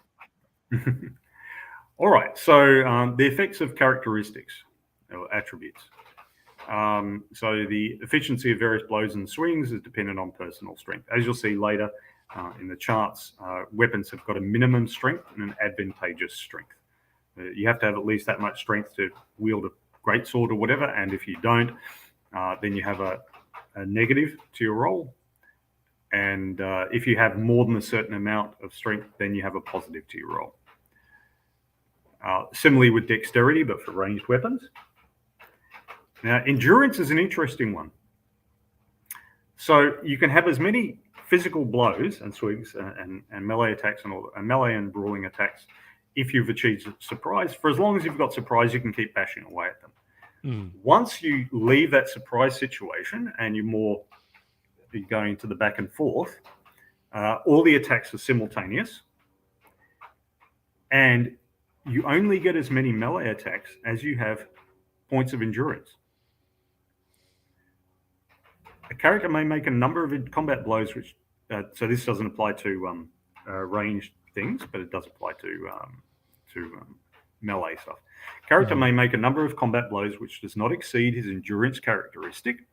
All right, so the effects of characteristics or attributes. So the efficiency of various blows and swings is dependent on personal strength. As you'll see later in the charts, weapons have got a minimum strength and an advantageous strength. You have to have at least that much strength to wield a greatsword or whatever, and if you don't, then you have a negative to your roll. And if you have more than a certain amount of strength, then you have a positive to your roll. Similarly with dexterity, but for ranged weapons. Now, endurance is an interesting one. So you can have as many physical blows and swings and melee attacks and melee and brawling attacks if you've achieved surprise. For as long as you've got surprise, you can keep bashing away at them. Once you leave that surprise situation and you're going to the back and forth, all the attacks are simultaneous, and you only get as many melee attacks as you have points of endurance. A character may make a number of combat blows, which so this doesn't apply to ranged things, but it does apply to melee stuff. Character may make a number of combat blows which does not exceed his endurance characteristic.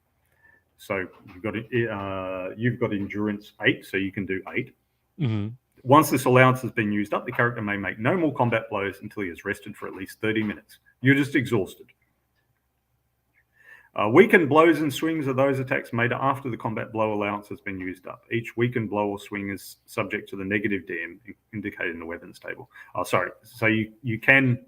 So you've got endurance 8, so you can do 8. Once this allowance has been used up, the character may make no more combat blows until he has rested for at least 30 minutes. You're just exhausted. Weakened blows and swings are those attacks made after the combat blow allowance has been used up. Each weakened blow or swing is subject to the negative DM indicated in the weapons table. So you can...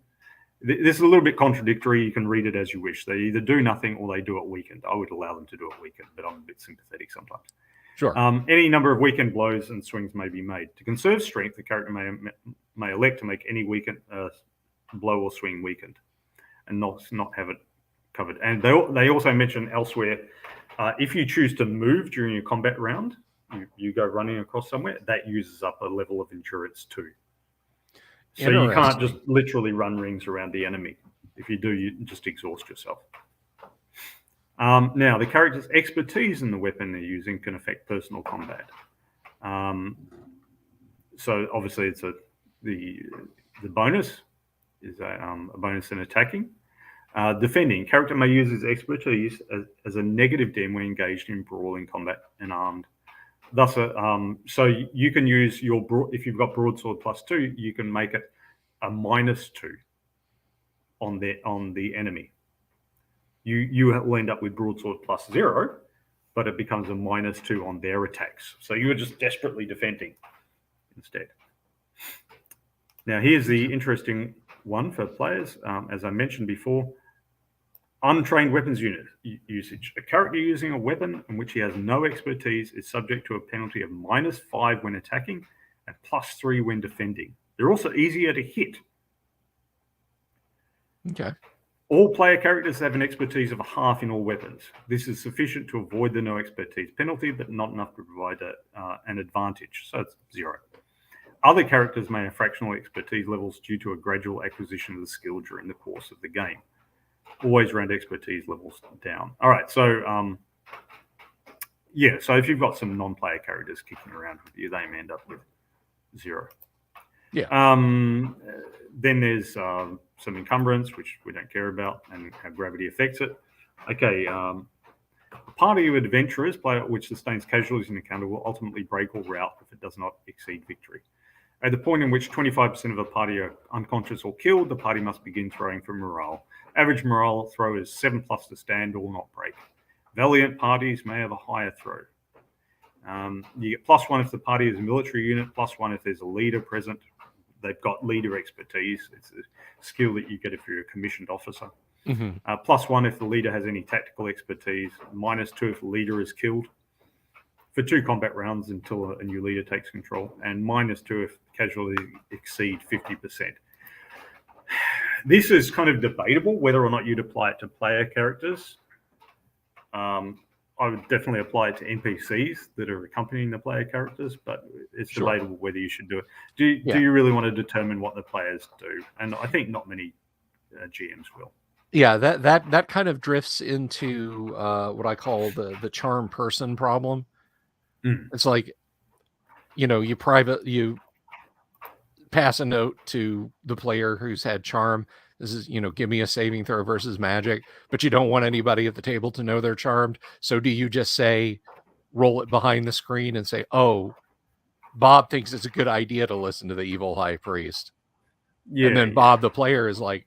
This is a little bit contradictory. You can read it as you wish. They either do nothing or they do it weakened. I would allow them to do it weakened, but I'm a bit sympathetic sometimes. Sure. Any number of weakened blows and swings may be made. To conserve strength, the character may elect to make any weakened blow or swing weakened and not have it covered. And they also mention elsewhere, if you choose to move during your combat round, you go running across somewhere, that uses up a level of endurance too. So you can't just literally run rings around the enemy. If you do, you just exhaust yourself. Now, the character's expertise in the weapon they're using can affect personal combat. So obviously, it's the bonus is a bonus in attacking. Defending. Character may use his expertise as a negative DM when engaged in brawling combat and armed. Thus, so you can use if you've got broadsword +2, you can make it a -2 on the enemy. You will end up with broadsword +0, but it becomes a -2 on their attacks. So you're just desperately defending instead. Now, here's the interesting one for players. As I mentioned before, untrained weapons unit usage. A character using a weapon in which he has no expertise is subject to a penalty of -5 when attacking and +3 when defending. They're also easier to hit. Okay. All player characters have an expertise of 1/2 in all weapons. This is sufficient to avoid the no expertise penalty, but not enough to provide an advantage. So it's 0. Other characters may have fractional expertise levels due to a gradual acquisition of the skill during the course of the game. Always round expertise levels down. All right, so so if you've got some non-player characters kicking around with you, they may end up with 0. Yeah. Then there's some encumbrance, which we don't care about, and how gravity affects it. Okay, a party of adventurers, which sustains casualties in the encounter, will ultimately break or rout if it does not exceed victory. At the point in which 25% of a party are unconscious or killed, the party must begin throwing for morale. Average morale throw is 7+ to stand or not break. Valiant parties may have a higher throw. You get +1 if the party is a military unit, +1 if there's a leader present. They've got leader expertise. It's a skill that you get if you're a commissioned officer. +1 if the leader has any tactical expertise. -2 if the leader is killed for 2 combat rounds until a new leader takes control. And -2 if casualties exceed 50%. This is kind of debatable whether or not you'd apply it to player characters. I would definitely apply it to NPCs that are accompanying the player characters, but it's debatable whether you should do it. Do you really want to determine what the players do? And I think not many GMs will. Yeah, that kind of drifts into what I call the charm person problem. It's like, you pass a note to the player who's had charm. This is, give me a saving throw versus magic, but you don't want anybody at the table to know they're charmed. So do you just say, roll it behind the screen and say, oh, Bob thinks it's a good idea to listen to the evil high priest. Yeah, and then Bob, the player, is like,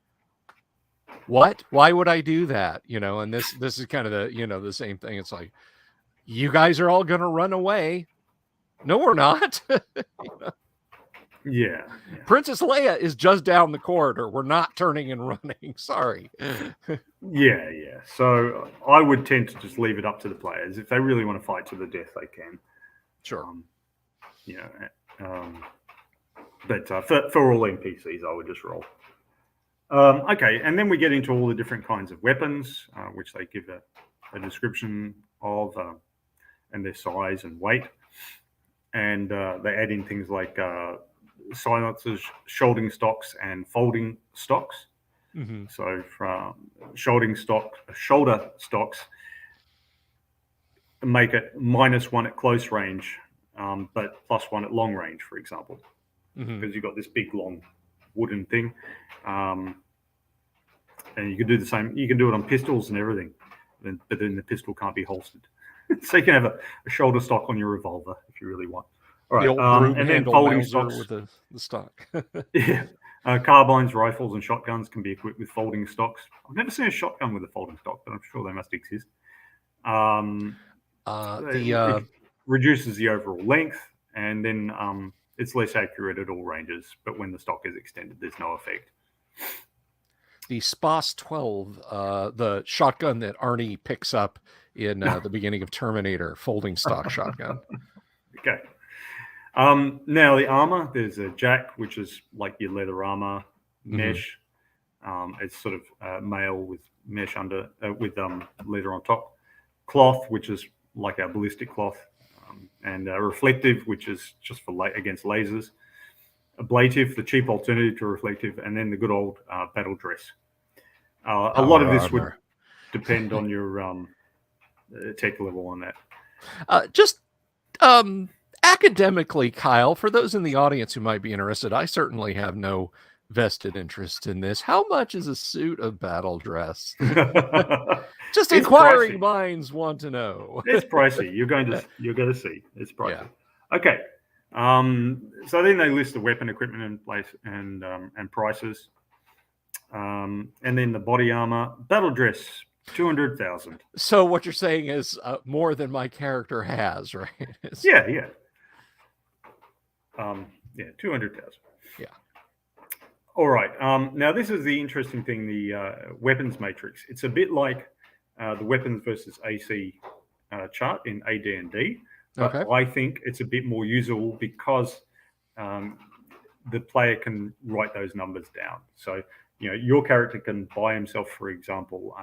what? Why would I do that? And this is kind of the same thing. It's like, you guys are all going to run away. No, we're not. Yeah. Princess Leia is just down the corridor. We're not turning and running. Sorry. Yeah. So I would tend to just leave it up to the players. If they really want to fight to the death, they can. Sure. But for all NPCs, I would just roll. Okay, and then we get into all the different kinds of weapons, which they give a description of, and their size and weight. And they add in things like silencers, shoulder stocks, and folding stocks. Mm-hmm. So from shoulder stocks make it -1 at close range, but +1 at long range, for example, because you've got this big long wooden thing. And you can do the same. You can do it on pistols and everything, but then the pistol can't be holstered. So you can have a shoulder stock on your revolver if you really want. All right, and then folding stocks with the stock. Yeah, carbines, rifles, and shotguns can be equipped with folding stocks. I've never seen a shotgun with a folding stock, but I'm sure they must exist. It reduces the overall length, and then it's less accurate at all ranges. But when the stock is extended, there's no effect. The SPOS 12, the shotgun that Arnie picks up in the beginning of Terminator, folding stock shotgun. Okay. Now the armor, there's a jack, which is like your leather armor, mesh. It's sort of mail with mesh under, with leather on top. Cloth, which is like our ballistic cloth, and reflective, which is just for against lasers. Ablative, the cheap alternative to reflective, and then the good old battle dress. A lot of this would depend on your tech level on that. Just academically, Kyle, for those in the audience who might be interested, I certainly have no vested interest in this. How much is a suit of battle dress? Just inquiring minds want to know. It's pricey. You're going to see. It's pricey. Yeah. Okay. So then they list the weapon equipment in place and prices. And then the body armor, battle dress, 200,000. So what you're saying is more than my character has, right? Yeah. 200,000. Yeah. All right. Now this is the interesting thing, the weapons matrix. It's a bit like the weapons versus AC chart in AD&D. But I think it's a bit more usable because the player can write those numbers down. So, your character can buy himself, for example,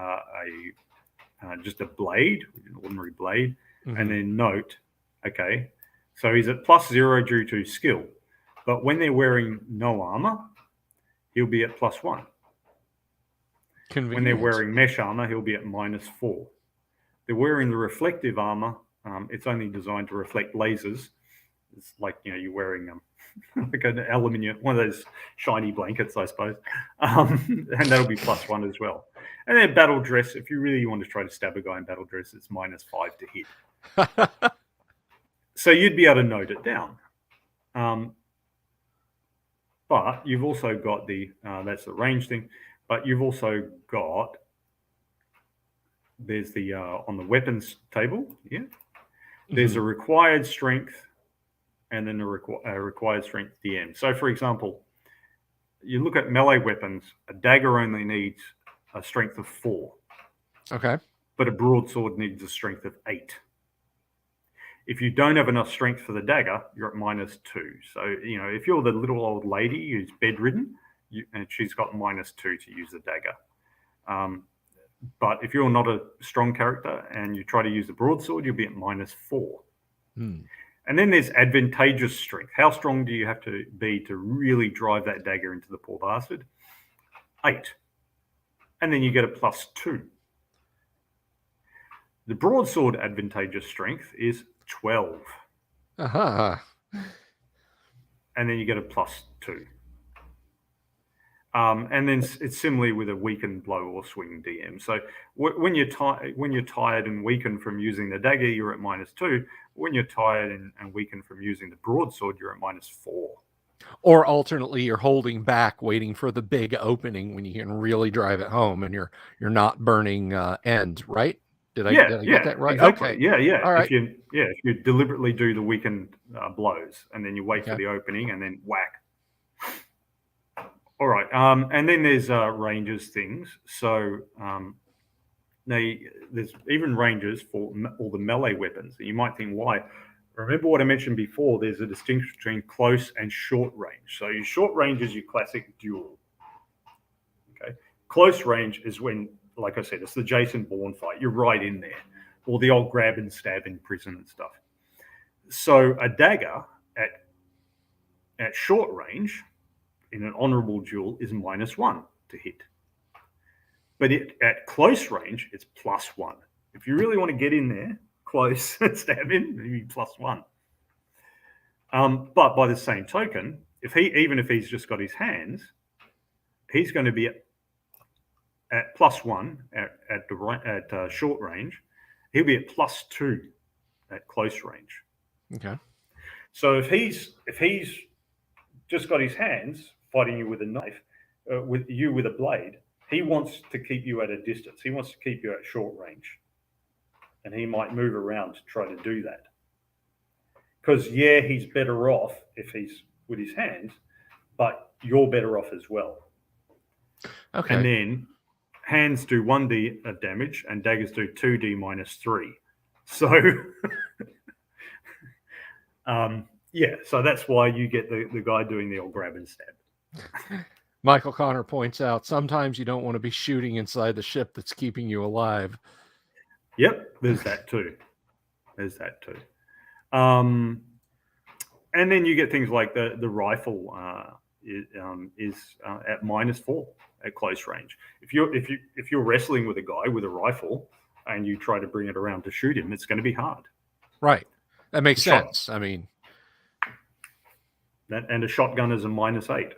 just a blade, an ordinary blade, and then note, okay, so he's at +0 due to skill. But when they're wearing no armor, he'll be at +1. When they're wearing mesh armor, he'll be at -4. They're wearing the reflective armor. It's only designed to reflect lasers. It's like, you're wearing like an aluminium, one of those shiny blankets, I suppose. And that'll be +1 as well. And then battle dress, if you really want to try to stab a guy in battle dress, it's -5 to hit. So you'd be able to note it down. But you've also got that's the range thing, but you've also got, there's the, on the weapons table, there's a required strength and then a required strength DM. So, for example, you look at melee weapons, a dagger only needs a strength of 4. Okay. But a broadsword needs a strength of 8. If you don't have enough strength for the dagger, you're at -2. So, if you're the little old lady who's bedridden, and she's got -2 to use the dagger. But if you're not a strong character and you try to use the broadsword, you'll be at -4. And then there's advantageous strength. How strong do you have to be to really drive that dagger into the poor bastard? 8. And then you get a +2. The broadsword advantageous strength is 12. And then you get a +2. And then it's similarly with a weakened blow or swing DM. So when you're tired and weakened from using the dagger, you're at -2. When you're tired and weakened from using the broadsword, you're at -4. Or alternately, you're holding back, waiting for the big opening when you can really drive it home, and you're not burning end, right? Did I get that right? Exactly. Okay. Yeah. All right. If you deliberately do the weakened blows and then you wait for the opening and then whack, All right. And then there's ranges things. So there's even ranges for all the melee weapons. You might think, why? Remember what I mentioned before, there's a distinction between close and short range. So your short range is your classic duel. Okay. Close range is when, like I said, it's the Jason Bourne fight. You're right in there. Or the old grab and stab in prison and stuff. So a dagger at short range in an honorable duel is -1 to hit. But at close range, it's +1. If you really want to get in there, close and stab in, maybe +1. But by the same token, even if he's just got his hands, he's going to be at +1 at short range. He'll be at +2 at close range. Okay. So if he's just got his hands fighting you with a knife, with a blade, he wants to keep you at a distance. He wants to keep you at short range, and he might move around to try to do that. Because he's better off if he's with his hands, but you're better off as well. Okay. And then hands do 1d of damage, and daggers do 2d -3. So, so that's why you get the guy doing the old grab and stab. Michael Connor points out, sometimes you don't want to be shooting inside the ship that's keeping you alive. Yep, there's that too. And then you get things like the rifle is at -4 at close range. If you're wrestling with a guy with a rifle and you try to bring it around to shoot him, it's going to be hard. Right. That makes sense. I mean, and a shotgun is a -8.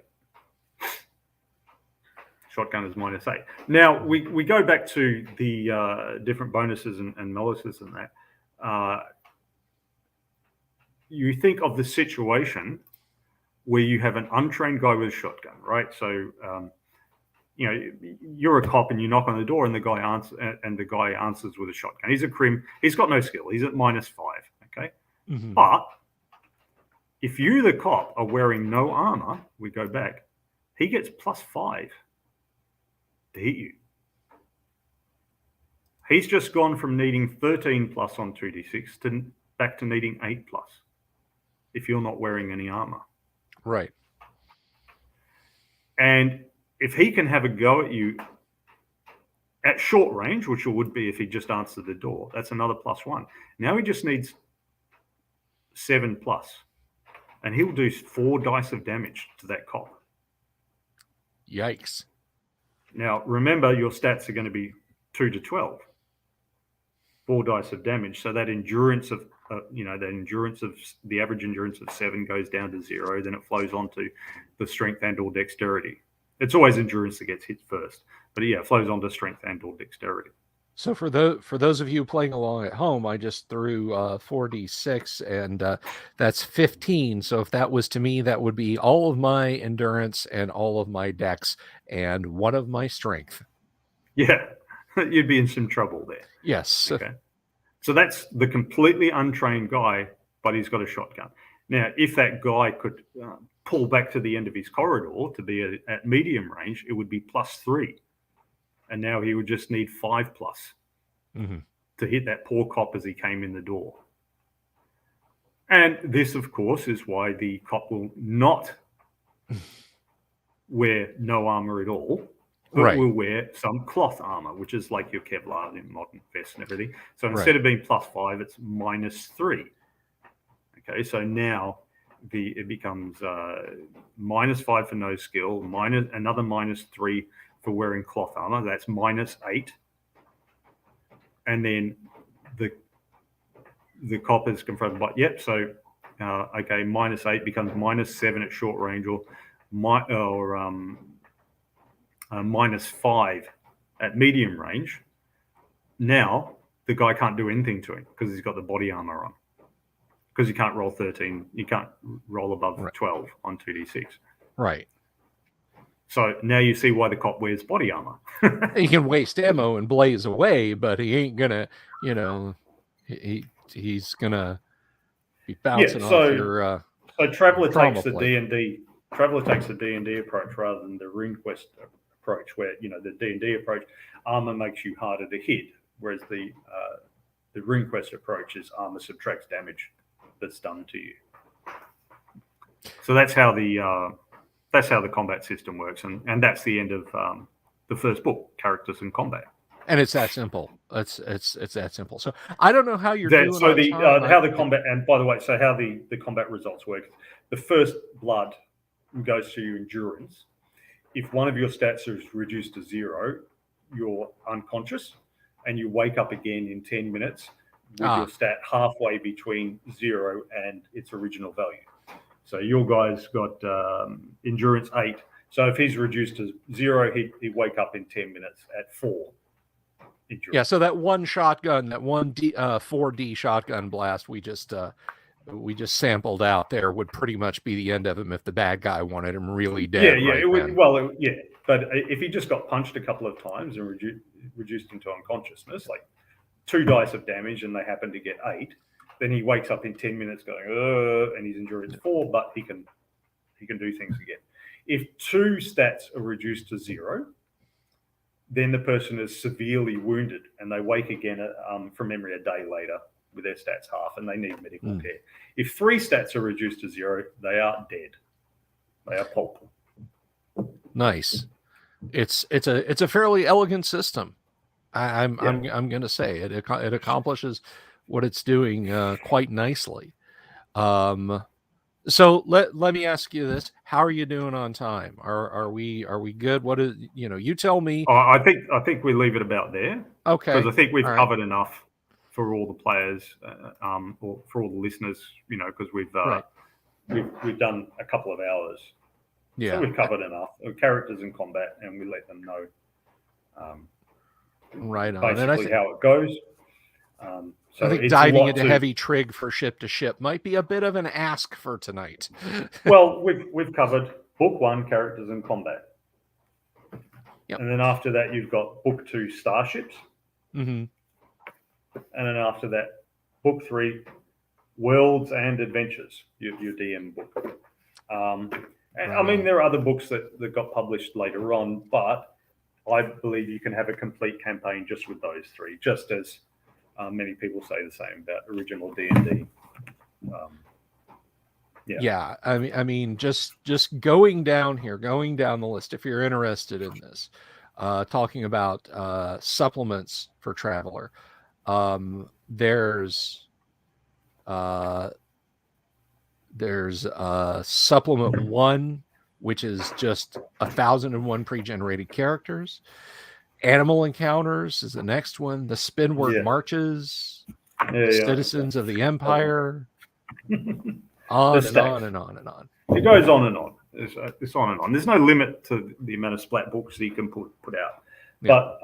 Shotgun is -8. Now we go back to the different bonuses and melisses and that. You think of the situation where you have an untrained guy with a shotgun, right? So you're a cop and you knock on the door and the guy answers with a shotgun. He's a crim. He's got no skill. He's at -5. Okay, But if you, the cop, are wearing no armor, we go back. He gets +5 to hit you. He's just gone from needing 13+ on 2d6 back to needing 8+ if you're not wearing any armor. Right. And if he can have a go at you at short range, which it would be if he just answered the door, that's another +1. Now he just needs 7+, and he'll do 4 dice of damage to that cop. Yikes. Now, remember, your stats are going to be 2 to 12. 4 dice of damage. So that endurance of, the average endurance of 7 goes down to 0. Then it flows on to the strength and or dexterity. It's always endurance that gets hit first. But it flows on to strength and or dexterity. So for those of you playing along at home, I just threw 4d6, and that's 15. So if that was to me, that would be all of my endurance and all of my dex and 1 of my strength. Yeah, you'd be in some trouble there. Yes. Okay. So that's the completely untrained guy, but he's got a shotgun. Now, if that guy could pull back to the end of his corridor to be at medium range, it would be +3. And now he would just need 5+ to hit that poor cop as he came in the door. And this, of course, is why the cop will not wear no armor at all, but will wear some cloth armor, which is like your Kevlar in modern vests and everything. So instead of being +5, it's -3. Okay, so now it becomes -5 for no skill, another -3 for wearing cloth armor. That's -8. And then the cop is confronted by, so -8 becomes -7 at short range, or -5 at medium range. Now the guy can't do anything to him because he's got the body armor on. Because you can't roll 13, you can't roll above 12 on 2d6. Right. So now you see why the cop wears body armor. He can waste ammo and blaze away, but he ain't gonna, he's gonna be bouncing off your. So Traveller takes the D&D Traveller takes the D&D approach rather than the RuneQuest approach, where the D&D approach, armor makes you harder to hit, whereas the RuneQuest approach is armor subtracts damage that's done to you. So that's how the combat system works, and that's the end of the first book, Characters in Combat. And it's that simple. It's that simple. So I don't know how you're doing. So how the combat, and by the way, so how the combat results work. The first blood goes to your endurance. If one of your stats is reduced to 0, you're unconscious, and you wake up again in 10 minutes with your stat halfway between 0 and its original value. So your guy's got endurance 8. So if he's reduced to 0, he'd wake up in 10 minutes at 4. Endurance. Yeah, so that one shotgun, that one 4D shotgun blast we just sampled out there would pretty much be the end of him if the bad guy wanted him really dead. Yeah, right it would, then. well, yeah. But if he just got punched a couple of times and reduced into unconsciousness, like 2 dice of damage, and they happen to get 8, then he wakes up in 10 minutes going, and his endurance 4, but he can do things again. If 2 stats are reduced to 0, then the person is severely wounded, and they wake again from memory a day later with their stats half, and they need medical care. If 3 stats are reduced to 0, they are dead. They are pulp. Nice. It's a fairly elegant system. I'm going to say it accomplishes what it's doing quite nicely. So let me ask you this: how are you doing on time? Are we good? What is you tell me? I think we leave it about there. Okay. Because I think we've covered enough for all the players, or for all the listeners. Because we've done a couple of hours. Yeah. So we've covered enough Characters in Combat, and we let them know. Right on. Basically, how it goes. So I think diving into heavy trig for ship to ship might be a bit of an ask for tonight. Well, we've covered book 1, Characters in Combat. Yep. And then after that, you've got book 2, Starships. Mm-hmm. And then after that, book 3, Worlds and Adventures, your DM book. And I mean, there are other books that got published later on, but I believe you can have a complete campaign just with those 3, just as many people say the same about original D&D. Yeah. I mean, just going down the list, if you're interested in this, talking about supplements for Traveller, there's supplement 1, which is just 1,001 pre-generated characters. Animal Encounters is the next one. The Spinward Marches, Citizens of the Empire, on and on and on and on. It goes on and on. It's on and on. There's no limit to the amount of splat books that you can put out. Yeah. But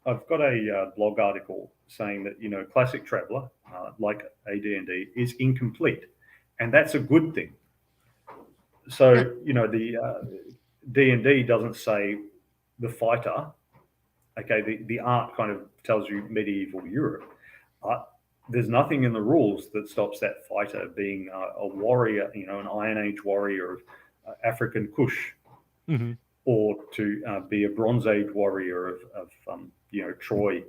I've got a blog article saying that Classic Traveller, like AD&D, is incomplete, and that's a good thing. So the D&D doesn't say the fighter. Okay, the art kind of tells you medieval Europe. There's nothing in the rules that stops that fighter being a warrior, an Iron Age warrior of African Kush, mm-hmm. or to be a Bronze Age warrior of Troy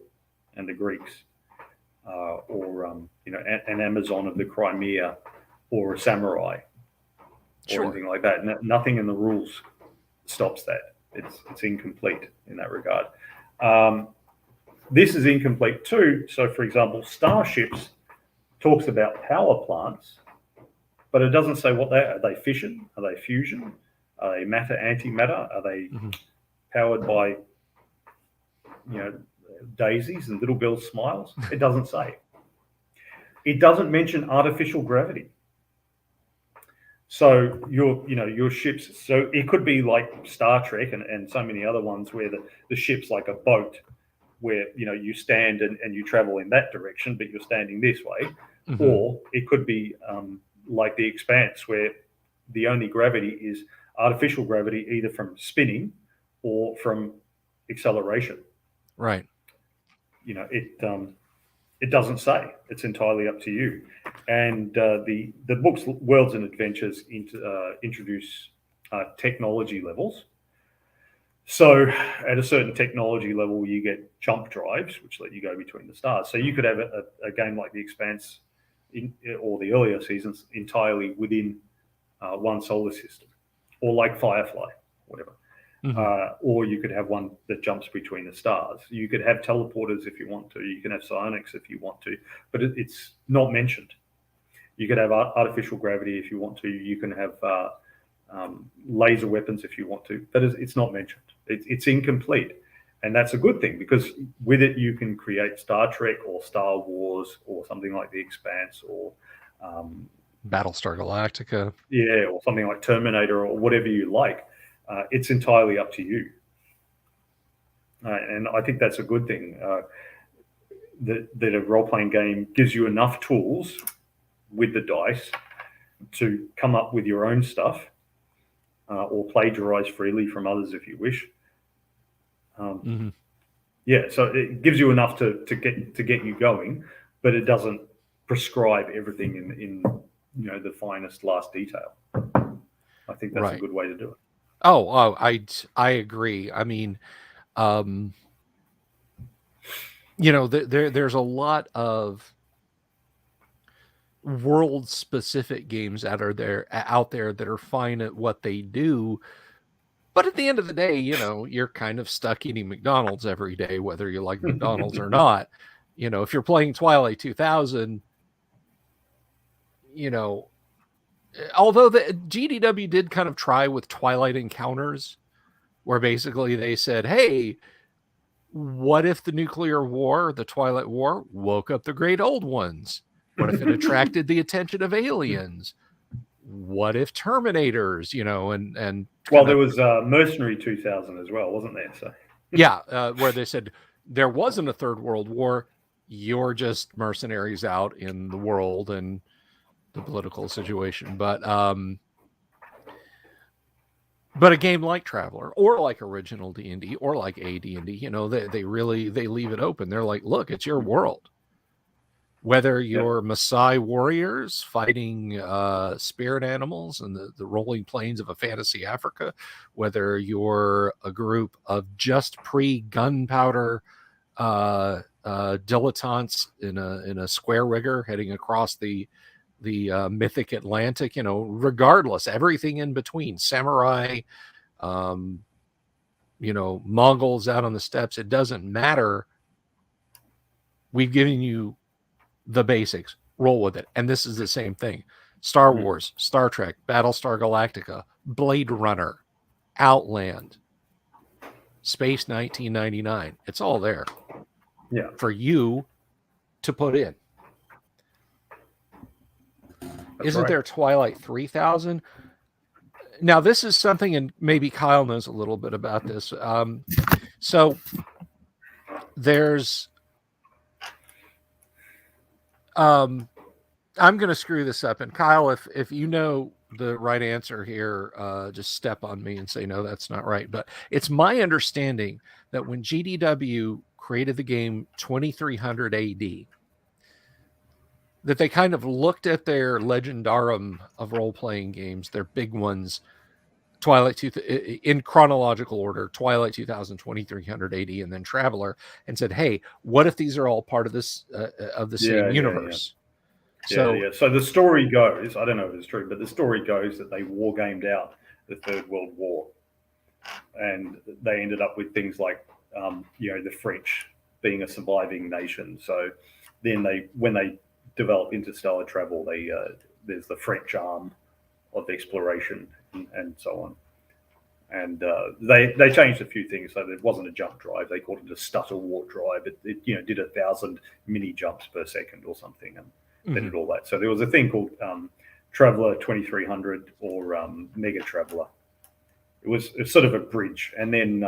and the Greeks, or an Amazon of the Crimea, or a samurai, or anything like that. Nothing in the rules stops that. It's incomplete in that regard. This is incomplete too. So, for example, Starships talks about power plants, but it doesn't say what they are. Are they fission? Are they fusion? Are they matter, antimatter? Are they powered by, daisies and little girls' smiles? It doesn't say. It doesn't mention artificial gravity. So your ships, so it could be like Star Trek and so many other ones where the ship's like a boat, where you stand and you travel in that direction, but you're standing this way. Mm-hmm. Or it could be like The Expanse, where the only gravity is artificial gravity, either from spinning or from acceleration. Right. It doesn't say. It's entirely up to you. And the book's Worlds and Adventures introduce technology levels. So at a certain technology level, you get jump drives, which let you go between the stars. So you could have a game like The Expanse or the earlier seasons entirely within one solar system, or like Firefly, whatever. Or you could have one that jumps between the stars. You could have teleporters if you want to. You can have psionics if you want to, but it's not mentioned. You could have artificial gravity if you want to. You can have laser weapons if you want to, but it's not mentioned. It's incomplete. And that's a good thing, because with it, you can create Star Trek or Star Wars or something like The Expanse or Battlestar Galactica. Yeah, or something like Terminator or whatever you like. It's entirely up to you. And I think that's a good thing, that a role-playing game gives you enough tools with the dice to come up with your own stuff, or plagiarize freely from others if you wish. Yeah, so it gives you enough to get you going, but it doesn't prescribe everything in the finest last detail. I think that's a good way to do it. Oh, I agree. I mean, there's a lot of world-specific games out there that are fine at what they do, but at the end of the day, you're kind of stuck eating McDonald's every day, whether you like McDonald's or not. If you're playing Twilight 2000, although the GDW did kind of try with Twilight Encounters, where basically they said, hey, what if the nuclear war, the Twilight War, woke up the great old ones? What if it attracted the attention of aliens? What if Terminators, and well, there was Mercenary 2000 as well, wasn't there? So yeah, where they said there wasn't a third world war. You're just mercenaries out in the world and the political situation. But a game like Traveler, or like original D&D, or like AD&D, they leave it open. They're like, look, it's your world. Whether you're Maasai warriors fighting spirit animals in the rolling plains of a fantasy Africa, whether you're a group of just pre-gunpowder dilettantes in a square rigger heading across the mythic Atlantic, regardless, everything in between, samurai, Mongols out on the steppes, it doesn't matter. We've given you the basics, roll with it. And this is the same thing. Star Wars, Star Trek, Battlestar Galactica, Blade Runner, Outland, Space 1999. It's all there for you to put in. Isn't there Twilight 3000? Now, this is something, and maybe Kyle knows a little bit about this. So there's I'm going to screw this up, and Kyle, if you know the right answer here, just step on me and say, no, that's not right. But it's my understanding that when GDW created the game 2300 AD, that they kind of looked at their legendarum of role-playing games, their big ones, in chronological order, Twilight 2000, 2300 AD, and then Traveler, and said, hey, what if these are all part of this of the same universe? So the story goes, I don't know if it's true, but the story goes that they war-gamed out the Third World War, and they ended up with things like the French being a surviving nation. So then when they develop interstellar travel, there's the French arm of exploration and so on. And they changed a few things. So there wasn't a jump drive. They called it a stutter warp drive. It did 1,000 mini jumps per second or something, and they did all that. So there was a thing called Traveler 2300 or Mega Traveler. It was sort of a bridge. And then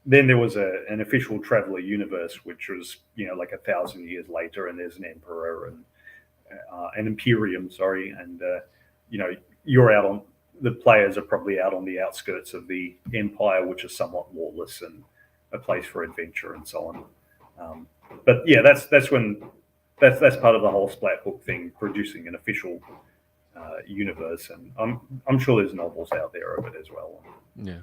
there was an official Traveler universe, which was like 1,000 years later, and there's an Emperor and an Imperium, and you're out on, the players are probably out on the outskirts of the Empire, which is somewhat lawless and a place for adventure and so on. but yeah, that's part of the whole Splat book thing, producing an official universe, and I'm sure there's novels out there of it as well. Yeah.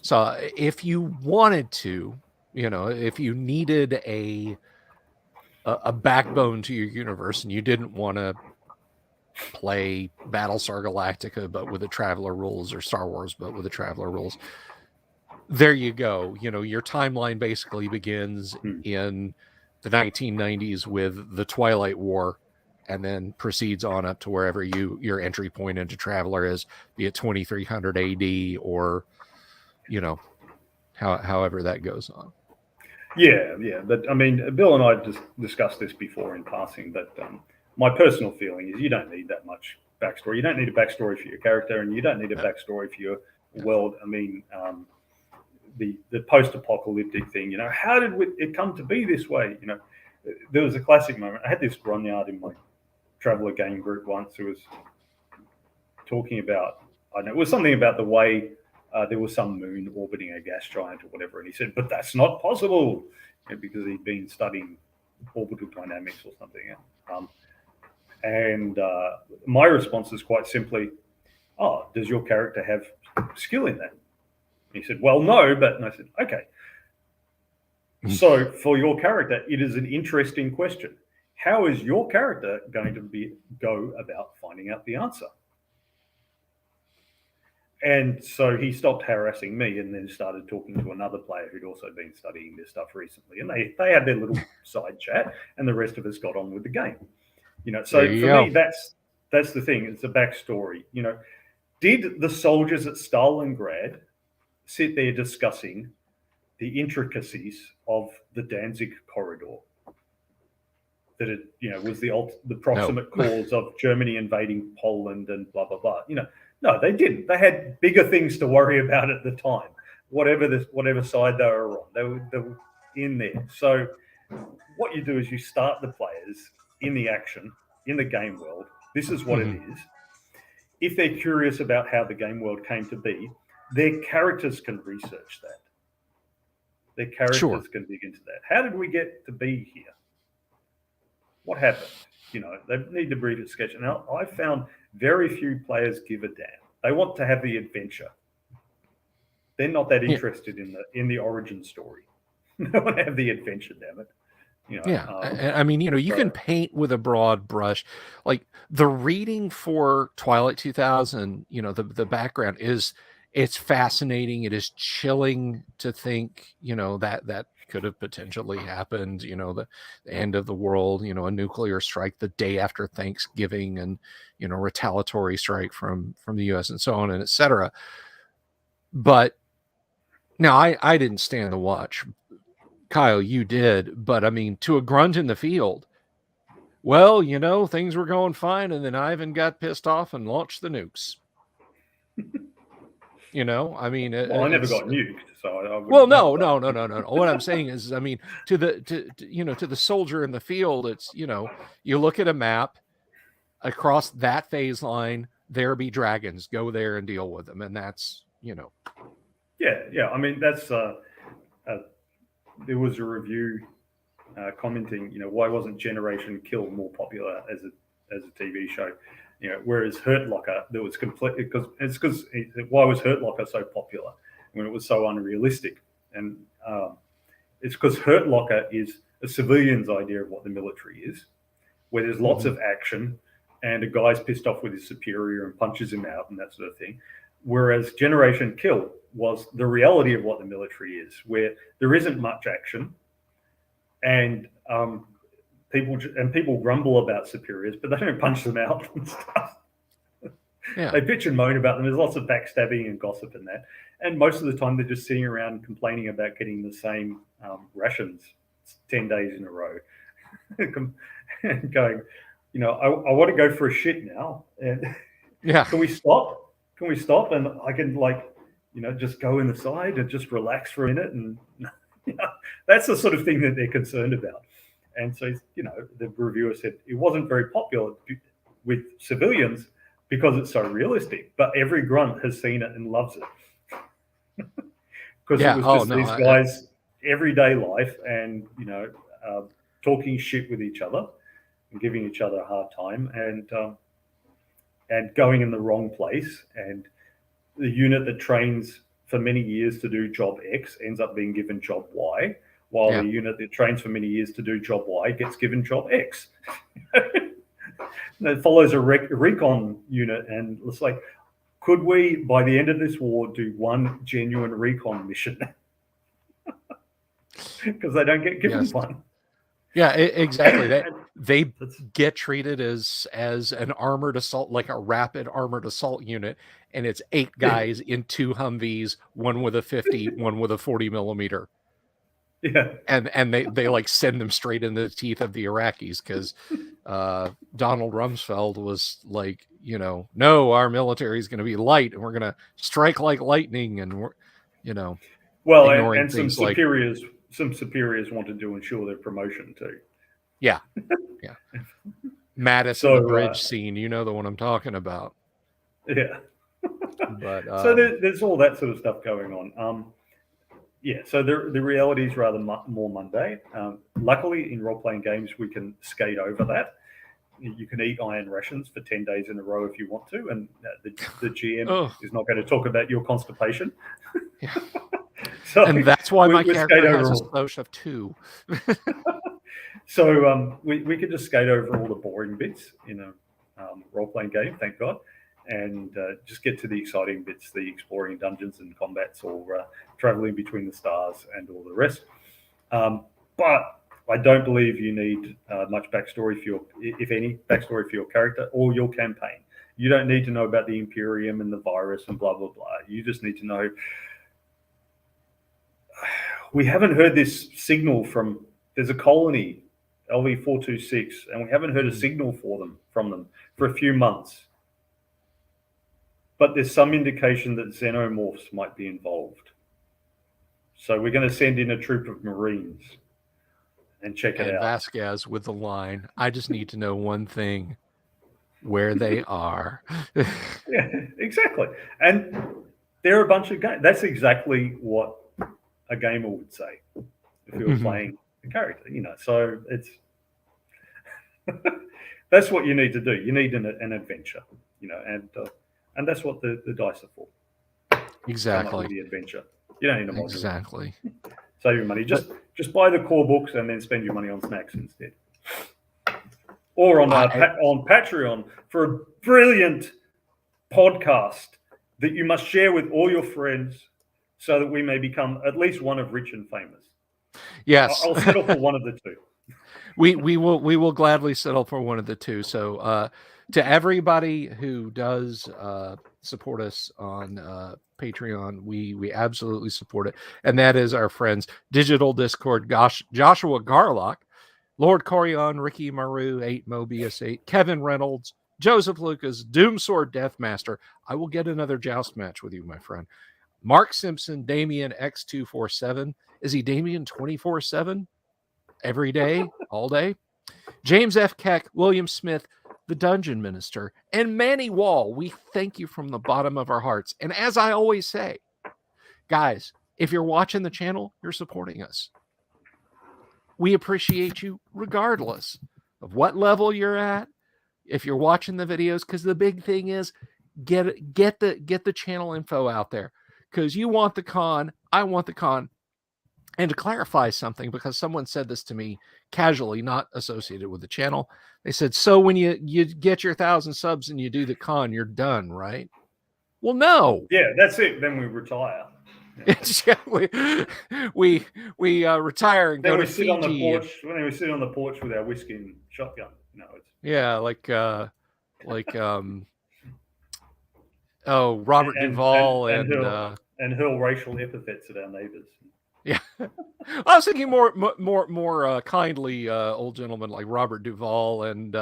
So if you wanted to, if you needed a backbone to your universe and you didn't want to play Battlestar Galactica but with the Traveler rules, or Star Wars but with the Traveler rules, there you go. Your timeline basically begins in the 1990s with the Twilight War, and then proceeds on up to wherever your entry point into Traveler is, be it 2300 AD or however that goes on. Yeah. But I mean, Bill and I just discussed this before in passing, but my personal feeling is you don't need that much backstory. You don't need a backstory for your character, and you don't need a backstory for your world. I mean, the post-apocalyptic thing, how did it come to be this way? There was a classic moment. I had this Ronyard in my Traveler game group once who was talking about, I don't know, it was something about the way there was some moon orbiting a gas giant or whatever, and he said, but that's not possible, because he'd been studying orbital dynamics or something. And my response is quite simply, oh, does your character have skill in that? And he said, well, no, but, and I said, okay. So for your character, it is an interesting question. How is your character going to go about finding out the answer? And so he stopped harassing me and then started talking to another player who'd also been studying this stuff recently. And they had their little side chat, and the rest of us got on with the game. So for me, that's the thing. It's a backstory. Did the soldiers at Stalingrad sit there discussing the intricacies of the Danzig corridor? That it, was the proximate cause of Germany invading Poland and blah blah blah. No, they didn't. They had bigger things to worry about at the time. Whatever side they were on, they were in there. So what you do is you start the players in the action, in the game world. This is what it is. If they're curious about how the game world came to be, their characters can research that. Their characters can dig into that. How did we get to be here? What happened? They need to brief a sketch. Now, I found very few players give a damn. They want to have the adventure. They're not that interested in the origin story. They want to have the adventure, damn it. I mean, you can paint with a broad brush. Like the reading for Twilight 2000, the background it's fascinating. It is chilling to think, that could have potentially happened, the end of the world, a nuclear strike the day after Thanksgiving, and, retaliatory strike from the US and so on and et cetera. But now I didn't stand to watch. Kyle, you did, but I mean, to a grunt in the field, well, things were going fine, and then Ivan got pissed off and launched the nukes. I mean, I never got nuked, so I well, no. What I'm saying is, I mean, to the soldier in the field, it's you look at a map across that phase line, there be dragons, go there and deal with them, and that's Yeah. I mean, that's there was a review commenting, why wasn't Generation Kill more popular as a TV show? Whereas Hurt Locker, there was completely because why was Hurt Locker so popular when it was so unrealistic? And it's because Hurt Locker is a civilian's idea of what the military is, where there's lots of action and a guy's pissed off with his superior and punches him out and that sort of thing. Whereas Generation Kill was the reality of what the military is, where there isn't much action, and people grumble about superiors, but they don't punch them out and stuff. Yeah. They bitch and moan about them. There's lots of backstabbing and gossip in that, and most of the time they're just sitting around complaining about getting the same rations 10 days in a row, and going, I want to go for a shit now, and can we stop? Can we stop? And I can just go in the side and just relax for a minute. And that's the sort of thing that they're concerned about. And so, the reviewer said it wasn't very popular with civilians because it's so realistic, but every grunt has seen it and loves it. Because it was just these guys' everyday life. And, talking shit with each other and giving each other a hard time, and going in the wrong place. And the unit that trains for many years to do job X ends up being given job Y, while the unit that trains for many years to do job Y gets given job X. It follows a recon unit, and it's like, could we, by the end of this war, do one genuine recon mission? Because they don't get given one. Yeah, exactly. They get treated as an armored assault, like a rapid armored assault unit, and it's 8 guys in 2 Humvees, one with a 50, one with a 40 millimeter. Yeah, and they like send them straight into the teeth of the Iraqis, because Donald Rumsfeld was like, no, our military is going to be light and we're going to strike like lightning, and we're, well, and some superiors wanted to ensure their promotion too. Yeah. Mattis in the bridge scene, the one I'm talking about. Yeah. But so there's all that sort of stuff going on. So the reality is rather more mundane. Luckily, in role-playing games, we can skate over that. You can eat iron rations for 10 days in a row if you want to, and the GM is not going to talk about your constipation. Yeah. So and that's why my character has a SOSH of 2. So we could just skate over all the boring bits in a role-playing game, thank God, and just get to the exciting bits, the exploring dungeons and combats, or traveling between the stars and all the rest. But I don't believe you need much backstory if any, backstory for your character or your campaign. You don't need to know about the Imperium and the virus and blah, blah, blah. You just need to know, we haven't heard this signal from, there's a colony, LV426, and we haven't heard a signal from them for a few months. But there's some indication that xenomorphs might be involved. So we're going to send in a troop of Marines and check it out. Vasquez with the line, I just need to know one thing, where they are. Yeah, exactly. And they're a bunch of games. That's exactly what a gamer would say if he was playing a character, So it's that's what you need to do. You need an adventure, and that's what the dice are for. Exactly. The adventure. You don't need a module. Exactly. Save your money. Just buy the core books and then spend your money on snacks instead. Or on Patreon for a brilliant podcast that you must share with all your friends, so that we may become at least one of rich and famous. Yes. I'll settle for one of the two. We will gladly settle for one of the two. So to everybody who does support us on Patreon, we absolutely support it. And that is our friends Digital Discord, Joshua Garlock, Lord Corion, Ricky Maru 8, Mobius 8, Kevin Reynolds, Joseph Lucas, Doomsword Deathmaster. I will get another joust match with you, my friend. Mark Simpson, Damien X247. Is he Damien 24/7? Every day, all day? James F. Keck, William Smith, the Dungeon Minister, and Manny Wall. We thank you from the bottom of our hearts. And as I always say, guys, if you're watching the channel, you're supporting us. We appreciate you regardless of what level you're at. If you're watching the videos, because the big thing is get the channel info out there. Because you want the con, I want the con. And to clarify something, because someone said this to me casually, not associated with the channel, they said, so when you get your 1,000 subs and you do the con, you're done, right? Well, no. Yeah, that's it. Then we retire. Yeah. we retire and then go to Fiji. On the porch. When we sit on the porch with our whiskey and shotgun. No, it's Robert Duvall and hurl racial epithets at our neighbors. Yeah, I was thinking more kindly old gentlemen like Robert Duvall and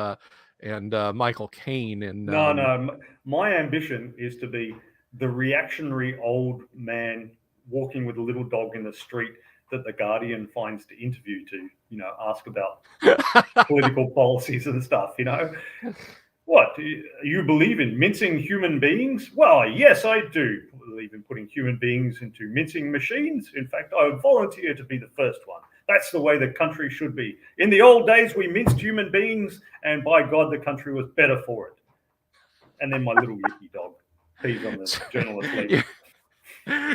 Michael Caine. And no, my ambition is to be the reactionary old man walking with a little dog in the street that the Guardian finds to interview, to ask about political policies and stuff. What, you believe in mincing human beings? Well, yes, I do believe in putting human beings into mincing machines. In fact, I would volunteer to be the first one. That's the way the country should be. In the old days, we minced human beings, and by God, the country was better for it. And then my little Yuki dog pees on the journalist lady.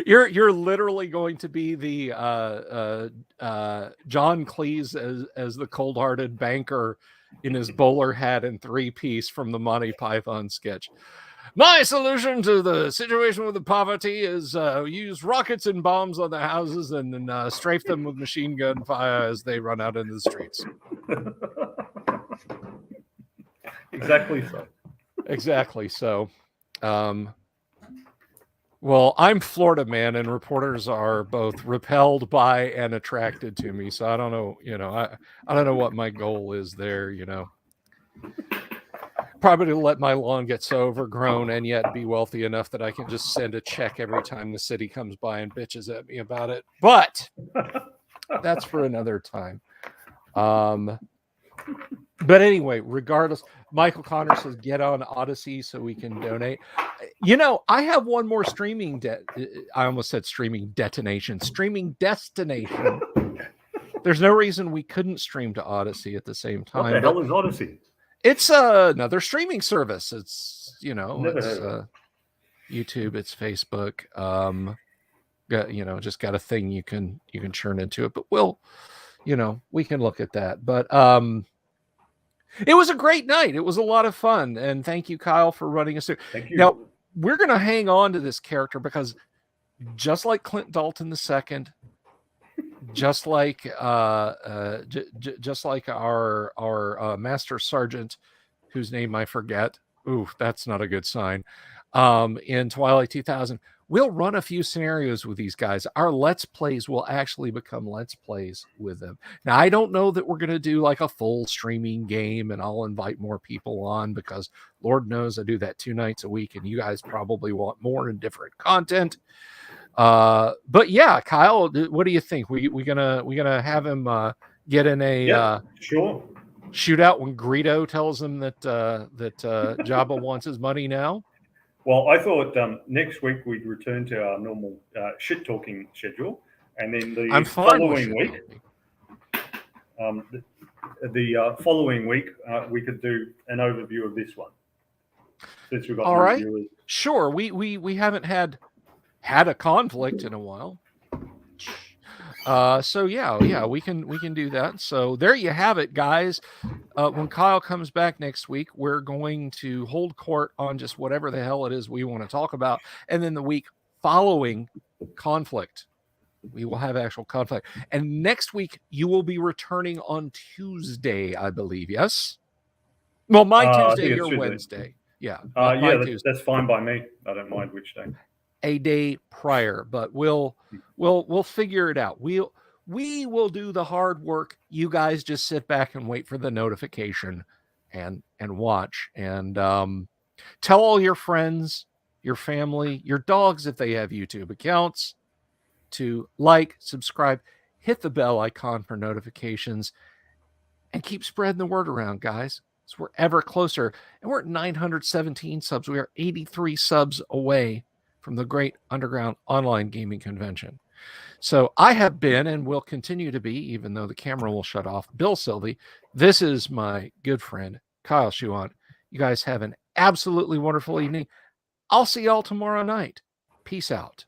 You're literally going to be the John Cleese as the cold-hearted banker in his bowler hat and three-piece from the Monty Python sketch. My solution to the situation with the poverty is use rockets and bombs on the houses and then strafe them with machine gun fire as they run out into the streets. Exactly so. Exactly so. Well, I'm Florida man, and reporters are both repelled by and attracted to me. So I don't know, I don't know what my goal is there, Probably to let my lawn get so overgrown and yet be wealthy enough that I can just send a check every time the city comes by and bitches at me about it. But that's for another time. But anyway, regardless, Michael Connor says, get on Odyssey so we can donate. I have one more streaming I almost said streaming destination. There's no reason we couldn't stream to Odyssey at the same time. What the hell is Odyssey? It's another streaming service. It's, it's YouTube, it's Facebook. Just got a thing you can churn into it. But we can look at that. But it was a great night. It was a lot of fun. And thank you, Kyle, for running us through. Thank you. Now, we're going to hang on to this character because just like Clint Dalton II, just like our Master Sergeant, whose name I forget. Ooh, that's not a good sign. In Twilight 2000, we'll run a few scenarios with these guys. Our Let's Plays will actually become Let's Plays with them. Now, I don't know that we're going to do like a full streaming game and I'll invite more people on because Lord knows I do that 2 nights a week and you guys probably want more and different content. But yeah, Kyle, what do you think? We gonna have him get in a sure shootout when Greedo tells him that Jabba wants his money now? Well, I thought next week we'd return to our normal shit talking schedule, and then the following week, following week we could do an overview of this one. Since we've got all right, viewers. Sure. We haven't had a conflict in a while. So yeah, we can do that. So there you have it, guys. When Kyle comes back next week, we're going to hold court on just whatever the hell it is we want to talk about. And then the week following conflict, we will have actual conflict. And next week, you will be returning on Tuesday, I believe. Yes? Well, my Tuesday, your Wednesday. Yeah. That's fine by me. I don't mind which day. A day prior, but we'll figure it out. We will do the hard work. You guys just sit back and wait for the notification and watch and tell all your friends, your family, your dogs, if they have YouTube accounts, to like, subscribe, hit the bell icon for notifications, and keep spreading the word around, guys. So we're ever closer, and we're at 917 subs. We are 83 subs away from the great underground online gaming convention. So I have been and will continue to be, even though the camera will shut off, Bill Sylvie. This is my good friend, Kyle Schuant. You guys have an absolutely wonderful evening. I'll see y'all tomorrow night. Peace out.